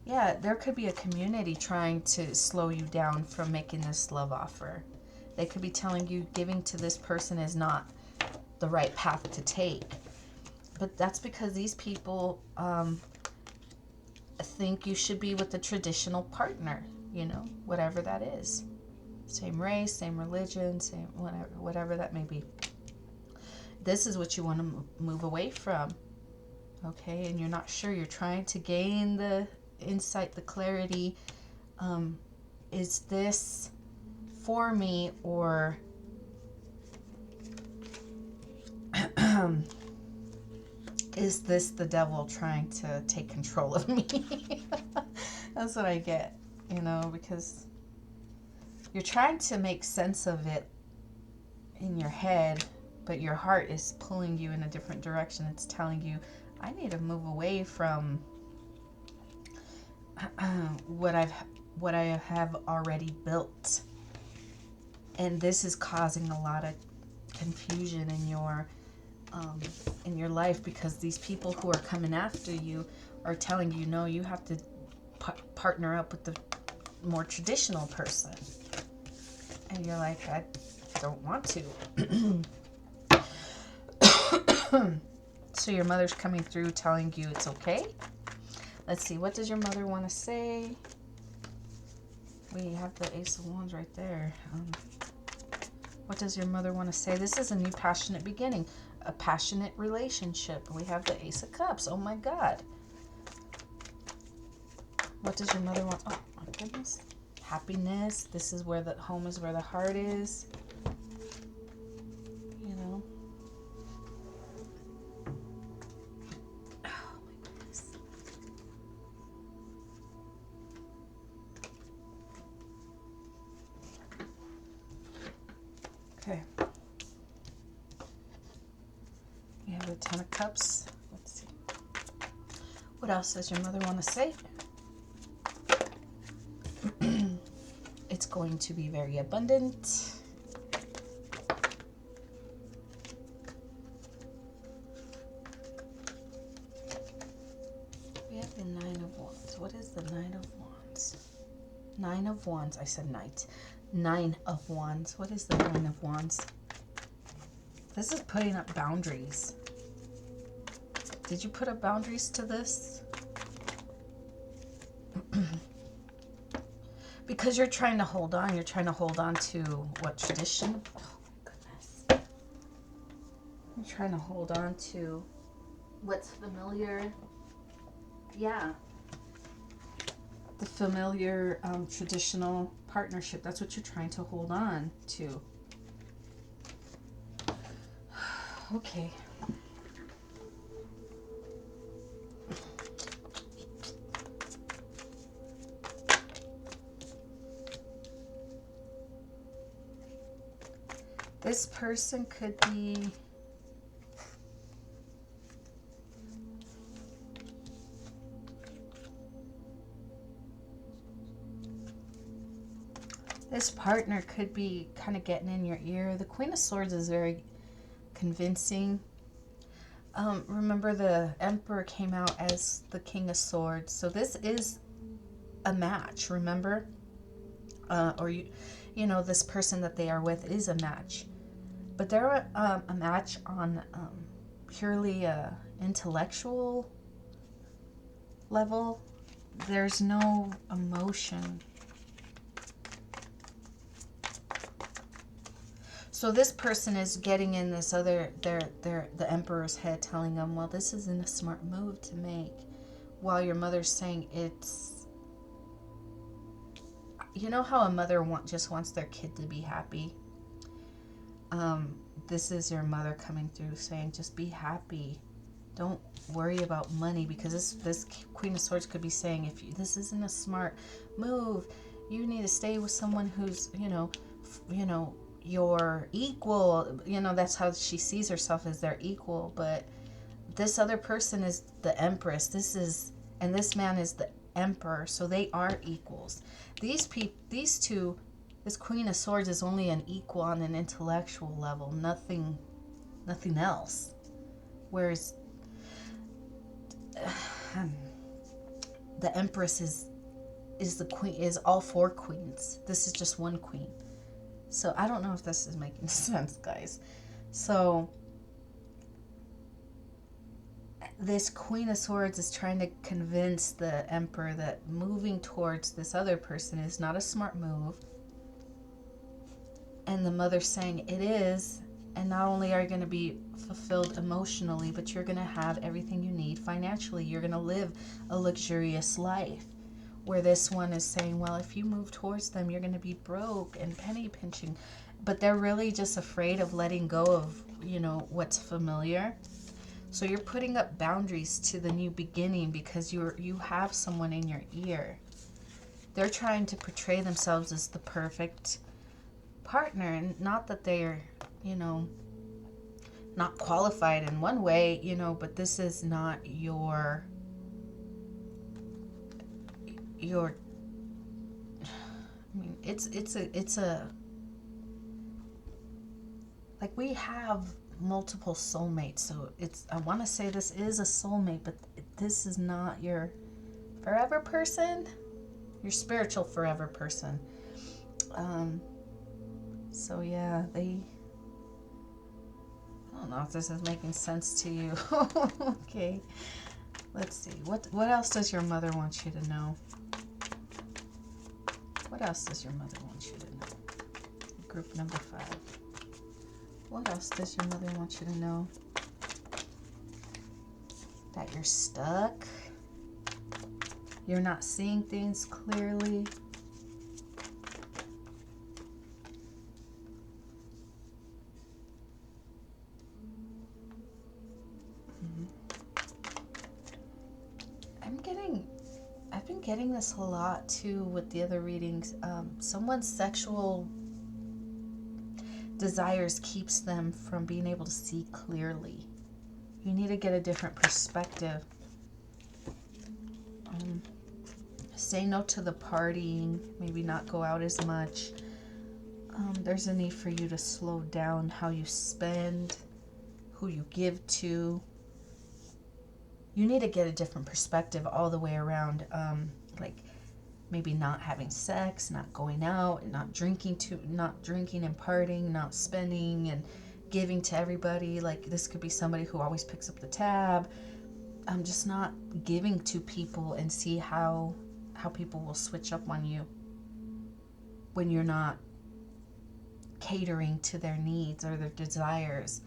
Yeah, there could be a community trying to slow you down from making this love offer. They could be telling you giving to this person is not the right path to take. But that's because these people think you should be with the traditional partner, whatever that is. Same race, same religion, same whatever that may be. This is what you want to move away from. Okay, and you're not sure. You're trying to gain the insight, the clarity. Is this for me, or is this the devil trying to take control of me? That's what I get, because you're trying to make sense of it in your head, but your heart is pulling you in a different direction. It's telling you, I need to move away from what I have already built. And this is causing a lot of confusion in your life, because these people who are coming after you are telling you, no, you have to partner up with the more traditional person. And you're like, I don't want to. So your mother's coming through telling you it's okay. Let's see, what does your mother want to say? We have the Ace of Wands right there. What does your mother want to say? This is a new passionate beginning, a passionate relationship. We have the Ace of Cups. Oh my God. What does your mother want? Oh my goodness. Happiness. This is where the home is, where the heart is. You know. Oh my goodness. Okay. We have the Ten of Cups. Let's see. What else does your mother want to say? It's going to be very abundant. We have the Nine of Wands. What is the Nine of Wands? Nine of Wands. I said knight. Nine of Wands. What is the Nine of Wands? This is putting up boundaries. Did you put up boundaries to this? Because you're trying to hold on. You're trying to hold on to what tradition? Oh, goodness. You're trying to hold on to what's familiar. Yeah. The familiar traditional partnership. That's what you're trying to hold on to. Okay. This person could be this partner could be kind of getting in your ear. The Queen of Swords is very convincing. Remember, the Emperor came out as the King of Swords, so this is a match. Remember, or you know, this person that they are with is a match. But they're a match on purely intellectual level. There's no emotion. So this person is getting in this other, the Emperor's head, telling them, well, this isn't a smart move to make. While your mother's saying it's, you know how a mother just wants their kid to be happy? This is your mother coming through saying, just be happy. Don't worry about money, because this Queen of Swords could be saying, this isn't a smart move. You need to stay with someone who's, you know, your equal. You know, that's how she sees herself, as their equal. But this other person is the Empress. And this man is the Emperor, so they are equals. These two. This Queen of Swords is only an equal on an intellectual level, nothing else. Whereas the Empress is the queen, is all four queens. This is just one queen. So I don't know if this is making sense, guys. So this Queen of Swords is trying to convince the Emperor that moving towards this other person is not a smart move. And the mother's saying it is, and not only are you going to be fulfilled emotionally, but you're going to have everything you need financially. You're going to live a luxurious life. Where this one is saying, well, if you move towards them, you're going to be broke and penny pinching. But they're really just afraid of letting go of, you know, what's familiar. So you're putting up boundaries to the new beginning because you have someone in your ear. They're trying to portray themselves as the perfect partner, and not that they're, you know, not qualified in one way, you know, but this is not your I mean, it's a like, we have multiple soulmates, so it's, I want to say this is a soulmate, but this is not your forever person, your spiritual forever person. So yeah, I don't know if this is making sense to you. Okay, let's see, what else does your mother want you to know? What else does your mother want you to know? Group number 5. What else does your mother want you to know? That you're stuck. You're not seeing things clearly. I've been getting this a lot too with the other readings. Someone's sexual desires keeps them from being able to see clearly. You need to get a different perspective. Say no to the partying, maybe not go out as much. There's a need for you to slow down how you spend, who you give to. You need to get a different perspective all the way around. Like, maybe not having sex, not going out, not drinking and partying, not spending and giving to everybody. Like, this could be somebody who always picks up the tab. Just not giving to people, and see how people will switch up on you when you're not catering to their needs or their desires.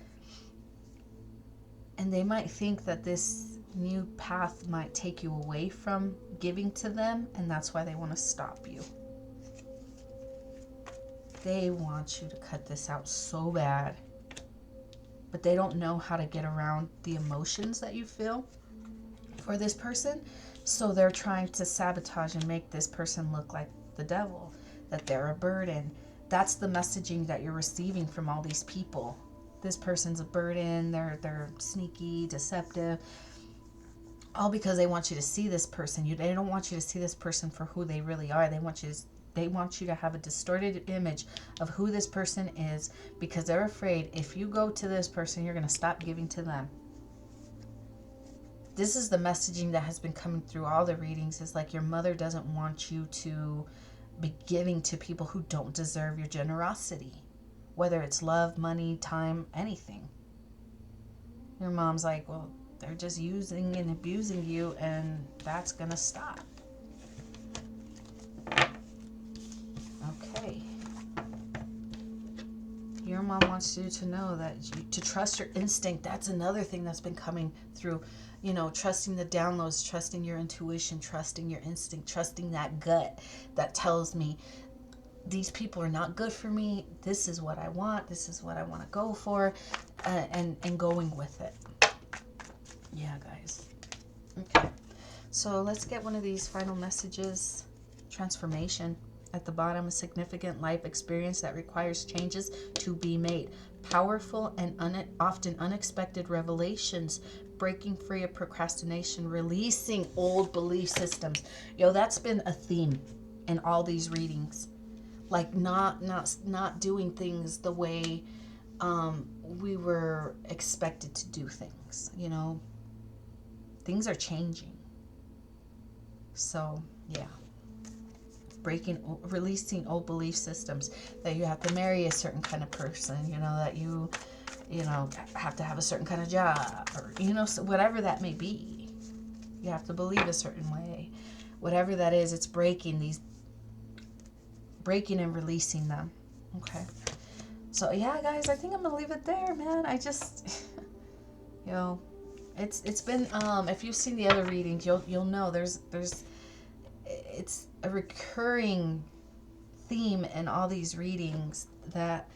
And they might think that this new path might take you away from giving to them, and that's why they want to stop you. They want you to cut this out so bad, but they don't know how to get around the emotions that you feel for this person, so they're trying to sabotage and make this person look like the devil, that they're a burden. That's the messaging that you're receiving from all these people. This person's a burden, they're sneaky, deceptive, all because they want you to see this person. They don't want you to see this person for who they really are. They want you to have a distorted image of who this person is, because they're afraid if you go to this person, you're going to stop giving to them. This is the messaging that has been coming through all the readings, is like, your mother doesn't want you to be giving to people who don't deserve your generosity, whether it's love, money, time, anything. Your mom's like, well, they're just using and abusing you, and that's gonna stop. Okay. Your mom wants you to know that to trust your instinct. That's another thing that's been coming through. You know, trusting the downloads, trusting your intuition, trusting your instinct, trusting that gut that tells me these people are not good for me. This is what I want. This is what I want to go for, and going with it. Yeah, guys. Okay. So let's get one of these final messages. Transformation. At the bottom, a significant life experience that requires changes to be made. Powerful and often unexpected revelations. Breaking free of procrastination. Releasing old belief systems. Yo, that's been a theme in all these readings. Like, not doing things the way we were expected to do things. You know, things are changing. So yeah, releasing old belief systems, that you have to marry a certain kind of person, you know, that you have to have a certain kind of job, or, you know, so whatever that may be, you have to believe a certain way. Whatever that is, it's breaking and releasing them. Okay. So yeah, guys, I think I'm gonna leave it there, man. I just, you know, it's been, if you've seen the other readings, you'll know it's a recurring theme in all these readings, that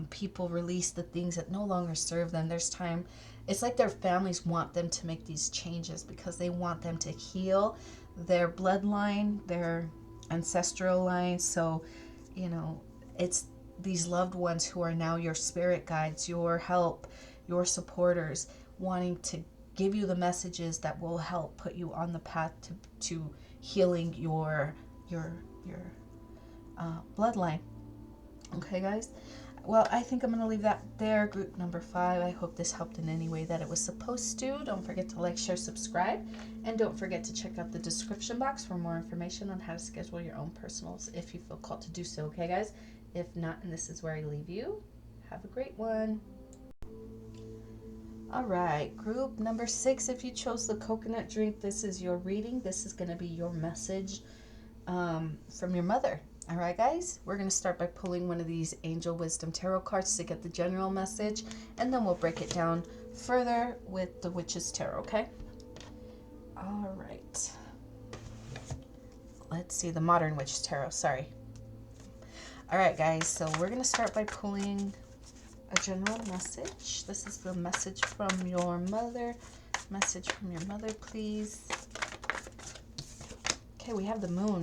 people release the things that no longer serve them. There's time. It's like their families want them to make these changes because they want them to heal their bloodline, their ancestral line. So, you know, it's these loved ones who are now your spirit guides, your help, your supporters, wanting to give you the messages that will help put you on the path to healing your bloodline. Okay, guys. Well, I think I'm going to leave that there. Group number 5. I hope this helped in any way that it was supposed to. Don't forget to like, share, subscribe. And don't forget to check out the description box for more information on how to schedule your own personals if you feel called to do so. Okay, guys? If not, and this is where I leave you, have a great one. All right. Group number 6. If you chose the coconut drink, this is your reading. This is going to be your message from your mother. All right, guys, we're going to start by pulling one of these Angel Wisdom Tarot cards to get the general message, and then we'll break it down further with the Witch's Tarot, okay? All right. Let's see, the Modern Witch Tarot, sorry. All right, guys, so we're going to start by pulling a general message. This is the message from your mother. Message from your mother, please. Okay, we have the Moon.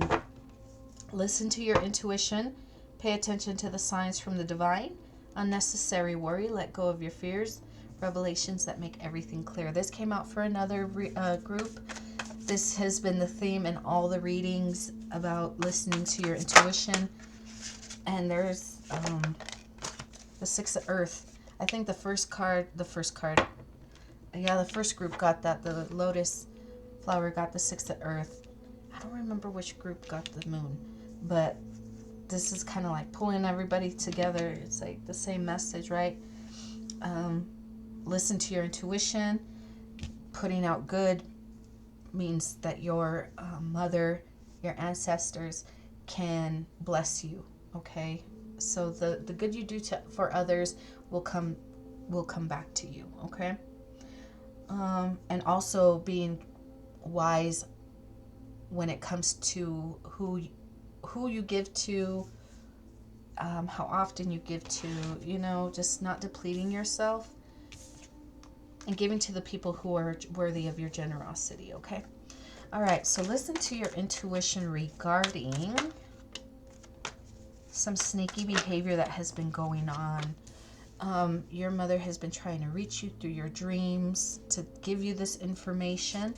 Listen to your intuition. Pay attention to the signs from the divine. Unnecessary worry. Let go of your fears. Revelations that make everything clear. This came out for another group. This has been the theme in all the readings about listening to your intuition. And there's the Six of Earth. I think the first group got that. The Lotus flower got the Six of Earth. I don't remember which group got the Moon. But this is kind of like pulling everybody together. It's like the same message, right? Listen to your intuition. Putting out good means that your mother, your ancestors can bless you, okay? So the good you do for others will come back to you, okay? And also being wise when it comes to who you give to, how often you give to, just not depleting yourself and giving to the people who are worthy of your generosity, okay? All right, so listen to your intuition regarding some sneaky behavior that has been going on. Your mother has been trying to reach you through your dreams to give you this information.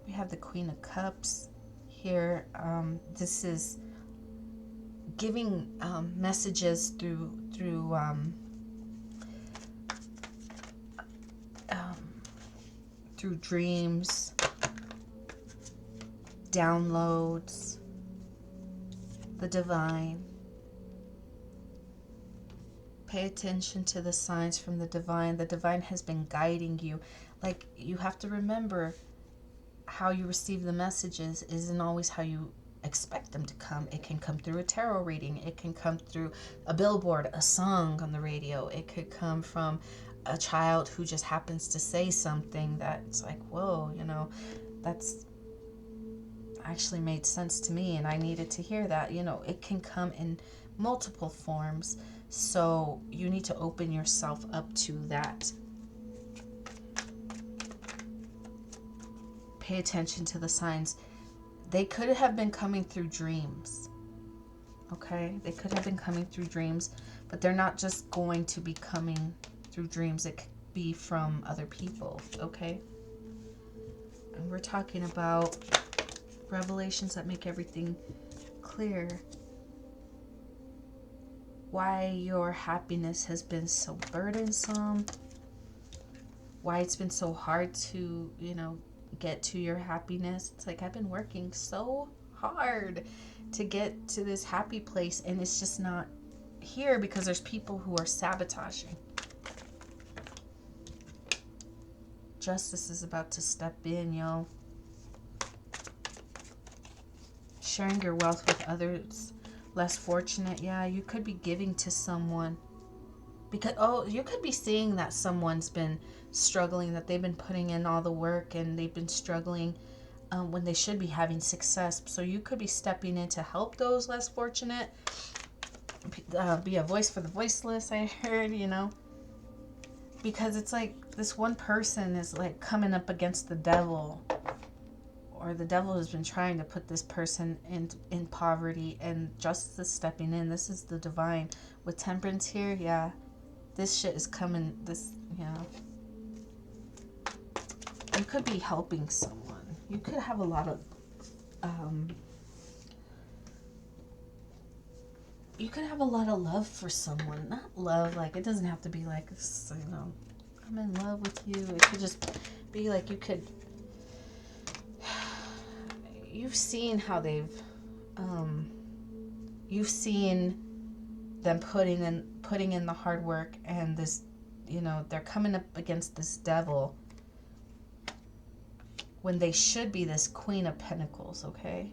We have the Queen of Cups here. This is giving messages through dreams, downloads, the divine. Pay attention to the signs from the divine. The divine has been guiding you. Like, you have to remember, how you receive the messages isn't always how you expect them to come. It can come through a tarot reading. It can come through a billboard, a song on the radio. It could come from a child who just happens to say something that's like, whoa, that's actually made sense to me and I needed to hear that. It can come in multiple forms. So you need to open yourself up to that. Pay attention to the signs. They could have been coming through dreams. Okay? They could have been coming through dreams, but they're not just going to be coming through dreams. It could be from other people. Okay? And we're talking about revelations that make everything clear. Why your happiness has been so burdensome. Why it's been so hard to, get to your happiness. It's like, I've been working so hard to get to this happy place and it's just not here because there's people who are sabotaging. Justice is about to step in, yo. Sharing your wealth with others less fortunate. Yeah, you could be giving to someone because, you could be seeing that someone's been struggling, that they've been putting in all the work and they've been struggling when they should be having success. So you could be stepping in to help those less fortunate. Be a voice for the voiceless, I heard, because it's like this one person is like coming up against the devil or the devil has been trying to put this person in poverty, and justice is stepping in. This is the divine with temperance here. Yeah, this shit is coming. This, yeah, you could be helping someone. You could have a lot of you could have a lot of love for someone. Not love, like, it doesn't have to be like, you know, I'm in love with you. It could just be like, you could, you've seen how they've, you've seen them putting in the hard work, and this, you know, they're coming up against this devil when they should be this Queen of Pentacles, okay?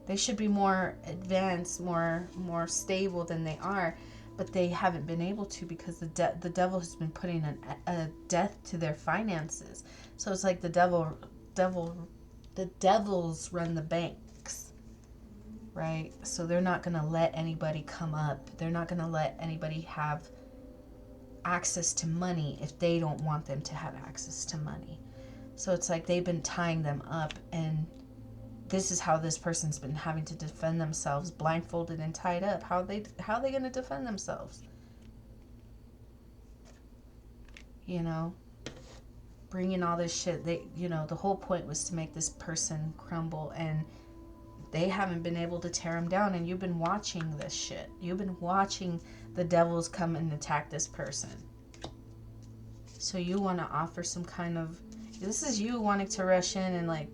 They should be more advanced, more stable than they are, but they haven't been able to because the devil has been putting a death to their finances. So it's like the devils run the banks, right? So they're not going to let anybody come up. They're not going to let anybody have access to money if they don't want them to have access to money. So it's like they've been tying them up, and this is how this person's been having to defend themselves, blindfolded and tied up. How are they going to defend themselves? You know, bringing all this shit. You know, the whole point was to make this person crumble, and they haven't been able to tear them down. And you've been watching this shit. You've been watching the devils come and attack this person. So you want to offer some kind of, this is you wanting to rush in and like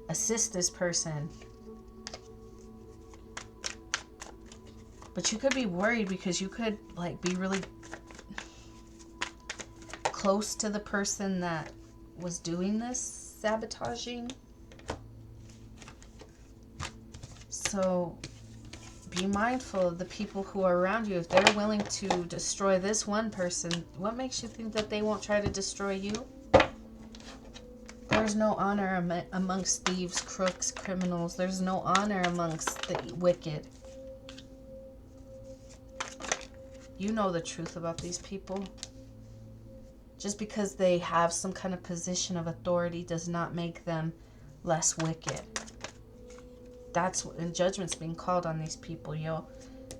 assist this person. But you could be worried because you could like be really close to the person that was doing this sabotaging. So be mindful of the people who are around you. If they're willing to destroy this one person, what makes you think that they won't try to destroy you? There's no honor amongst thieves, crooks, criminals. There's no honor amongst the wicked. You know the truth about these people. Just because they have some kind of position of authority does not make them less wicked. That's when judgment's being called on these people, yo.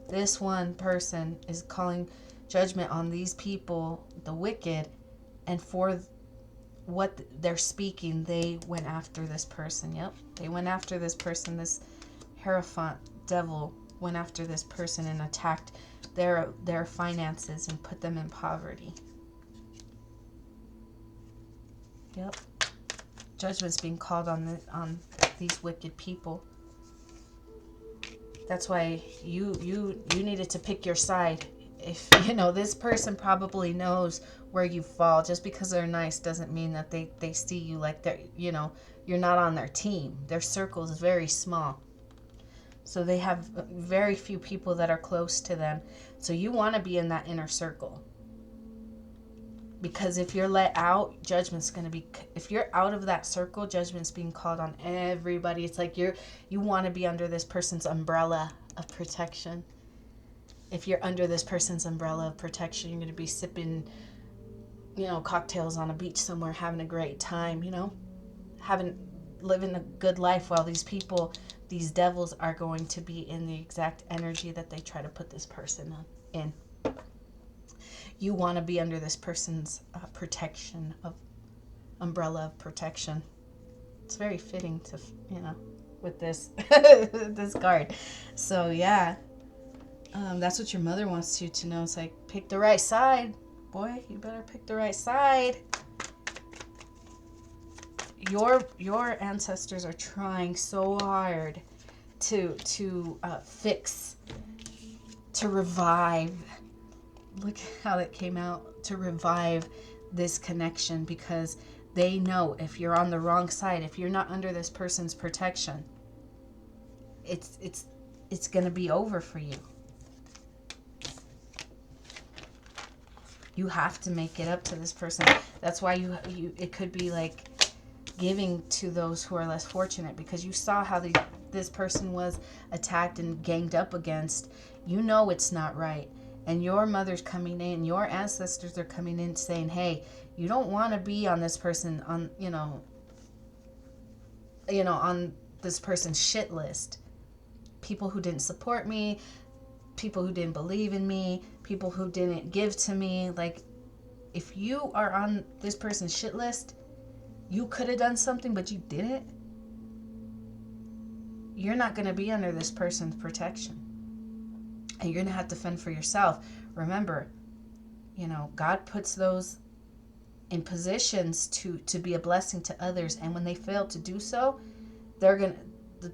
This one person is calling judgment on these people, the wicked, and for what they're speaking, they went after this person. Yep, they went after this person. This Hierophant devil went after this person and attacked their finances and put them in poverty. Yep, judgment's being called on these wicked people. That's why you needed to pick your side. If you know, this person probably knows where you fall. Just because they're nice doesn't mean that they see you like they're, you know, you're not on their team. Their circle is very small. So they have very few people that are close to them. So you want to be in that inner circle. Because if you're let out, judgment's going to be, if you're out of that circle, judgment's being called on everybody. It's like you want to be under this person's umbrella of protection. If you're under this person's umbrella of protection, you're going to be sipping, you know, cocktails on a beach somewhere, having a great time, you know, living a good life, while these people, these devils, are going to be in the exact energy that they try to put this person in. You want to be under this person's protection, of umbrella of protection. It's very fitting to, you know, with this this card. So yeah, that's what your mother wants you to know. It's like, pick the right side, boy. You better pick the right side. Your ancestors are trying so hard to fix, to revive. Look how that came out, to revive this connection, because they know if you're on the wrong side, if you're not under this person's protection, it's going to be over for you. You have to make it up to this person. That's why you it could be like giving to those who are less fortunate, because you saw how this person was attacked and ganged up against. You know it's not right. And your mother's coming in, your ancestors are coming in saying, hey, you don't want to be on this person, on, you know, on this person's shit list. People who didn't support me, people who didn't believe in me, people who didn't give to me. Like, if you are on this person's shit list, you could have done something, but you didn't. You're not going to be under this person's protection. And you're going to have to fend for yourself. Remember, God puts those in positions to be a blessing to others. And when they fail to do so, they're going to,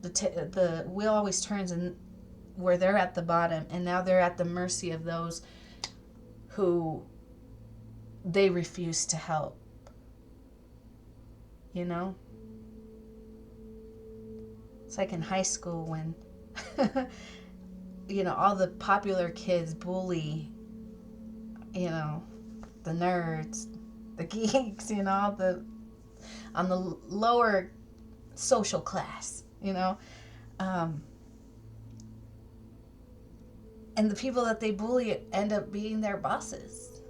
the wheel always turns, and where they're at the bottom, and now they're at the mercy of those who they refuse to help. It's like in high school when all the popular kids bully the nerds, the geeks, all the on the lower social class, and the people that they bully end up being their bosses.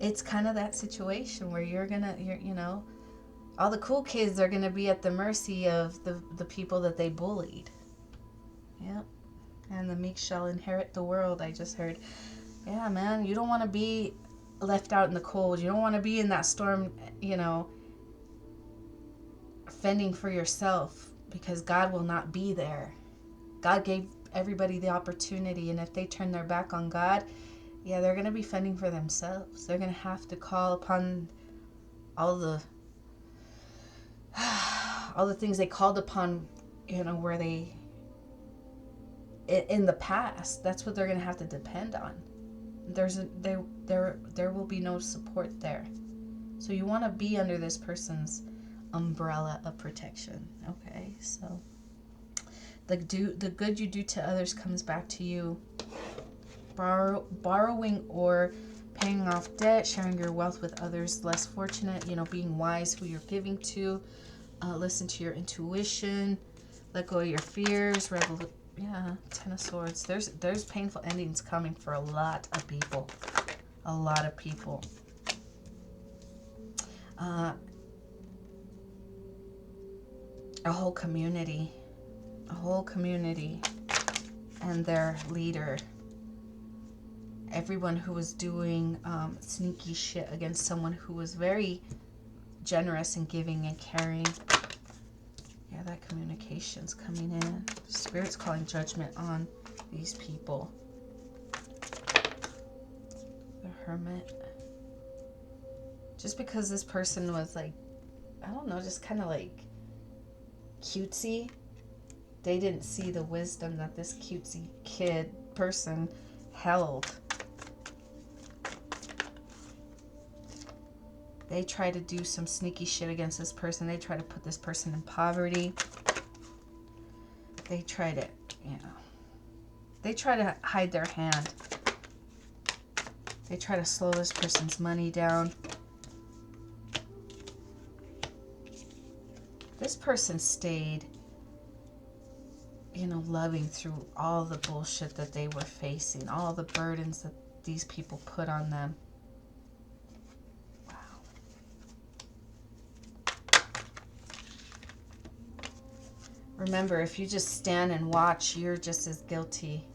It's kind of that situation where you're all the cool kids are gonna be at the mercy of the people that they bullied. Yep. And the meek shall inherit the world, I just heard. Yeah, man, you don't want to be left out in the cold. You don't want to be in that storm, fending for yourself, because God will not be there. God gave everybody the opportunity, and if they turn their back on God, yeah, they're going to be fending for themselves. They're going to have to call upon all the things they called upon, where they, in the past. That's what they're going to have to depend on. There will be no support there. So you want to be under this person's umbrella of protection. Okay, so the good you do to others comes back to you. Borrowing or paying off debt, sharing your wealth with others less fortunate, being wise who you're giving to, listen to your intuition, let go of your fears, yeah, Ten of Swords. There's painful endings coming for a lot of people. A lot of people. A whole community. And their leader. Everyone who was doing sneaky shit against someone who was very generous and giving and caring. Yeah, that communication's coming in. Spirit's calling judgment on these people. The Hermit. Just because this person was like, I don't know, just kind of like cutesy, they didn't see the wisdom that this cutesy person held. They try to do some sneaky shit against this person. They try to put this person in poverty. They try to, they try to hide their hand. They try to slow this person's money down. This person stayed, loving through all the bullshit that they were facing, all the burdens that these people put on them. Remember, if you just stand and watch, you're just as guilty.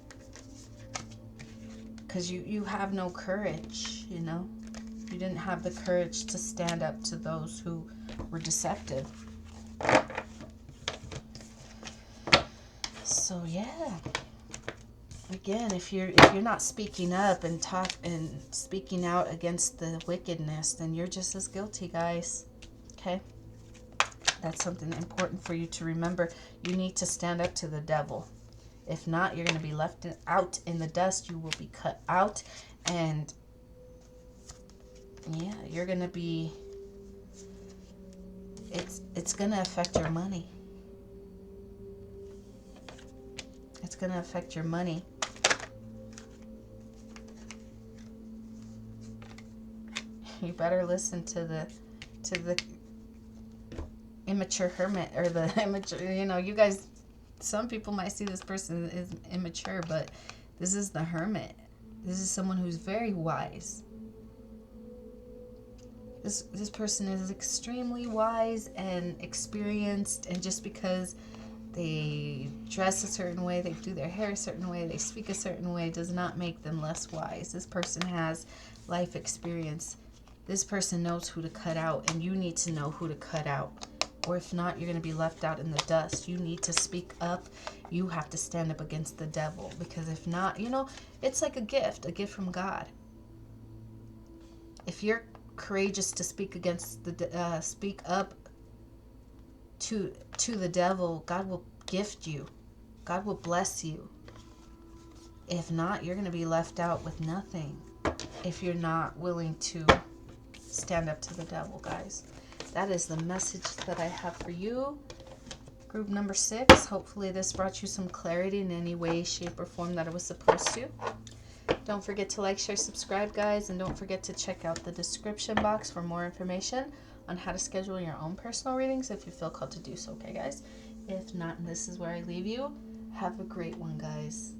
Because you have no courage, You didn't have the courage to stand up to those who were deceptive. So, yeah. Again, if you're not speaking up and speaking out against the wickedness, then you're just as guilty, guys. Okay? That's something important for you to remember. You need to stand up to the devil. If not, you're going to be left out in the dust. You will be cut out. And, yeah, you're going to be... It's going to affect your money. It's going to affect your money. You better listen to the immature hermit, or the immature, you guys, some people might see this person as immature, but this is the hermit. This is someone who's very wise. This person is extremely wise and experienced, and just because they dress a certain way, they do their hair a certain way, they speak a certain way, does not make them less wise. This person has life experience. This person knows who to cut out, and you need to know who to cut out. Or if not, you're going to be left out in the dust. You need to speak up. You have to stand up against the devil, because if not, it's like a gift from God. If you're courageous to speak up to the devil, God will gift you. God will bless you. If not, you're going to be left out with nothing if you're not willing to stand up to the devil, guys. That is the message that I have for you. Group number 6. Hopefully this brought you some clarity in any way, shape, or form that it was supposed to. Don't forget to like, share, subscribe, guys. And don't forget to check out the description box for more information on how to schedule your own personal readings if you feel called to do so, okay, guys? If not, and this is where I leave you. Have a great one, guys.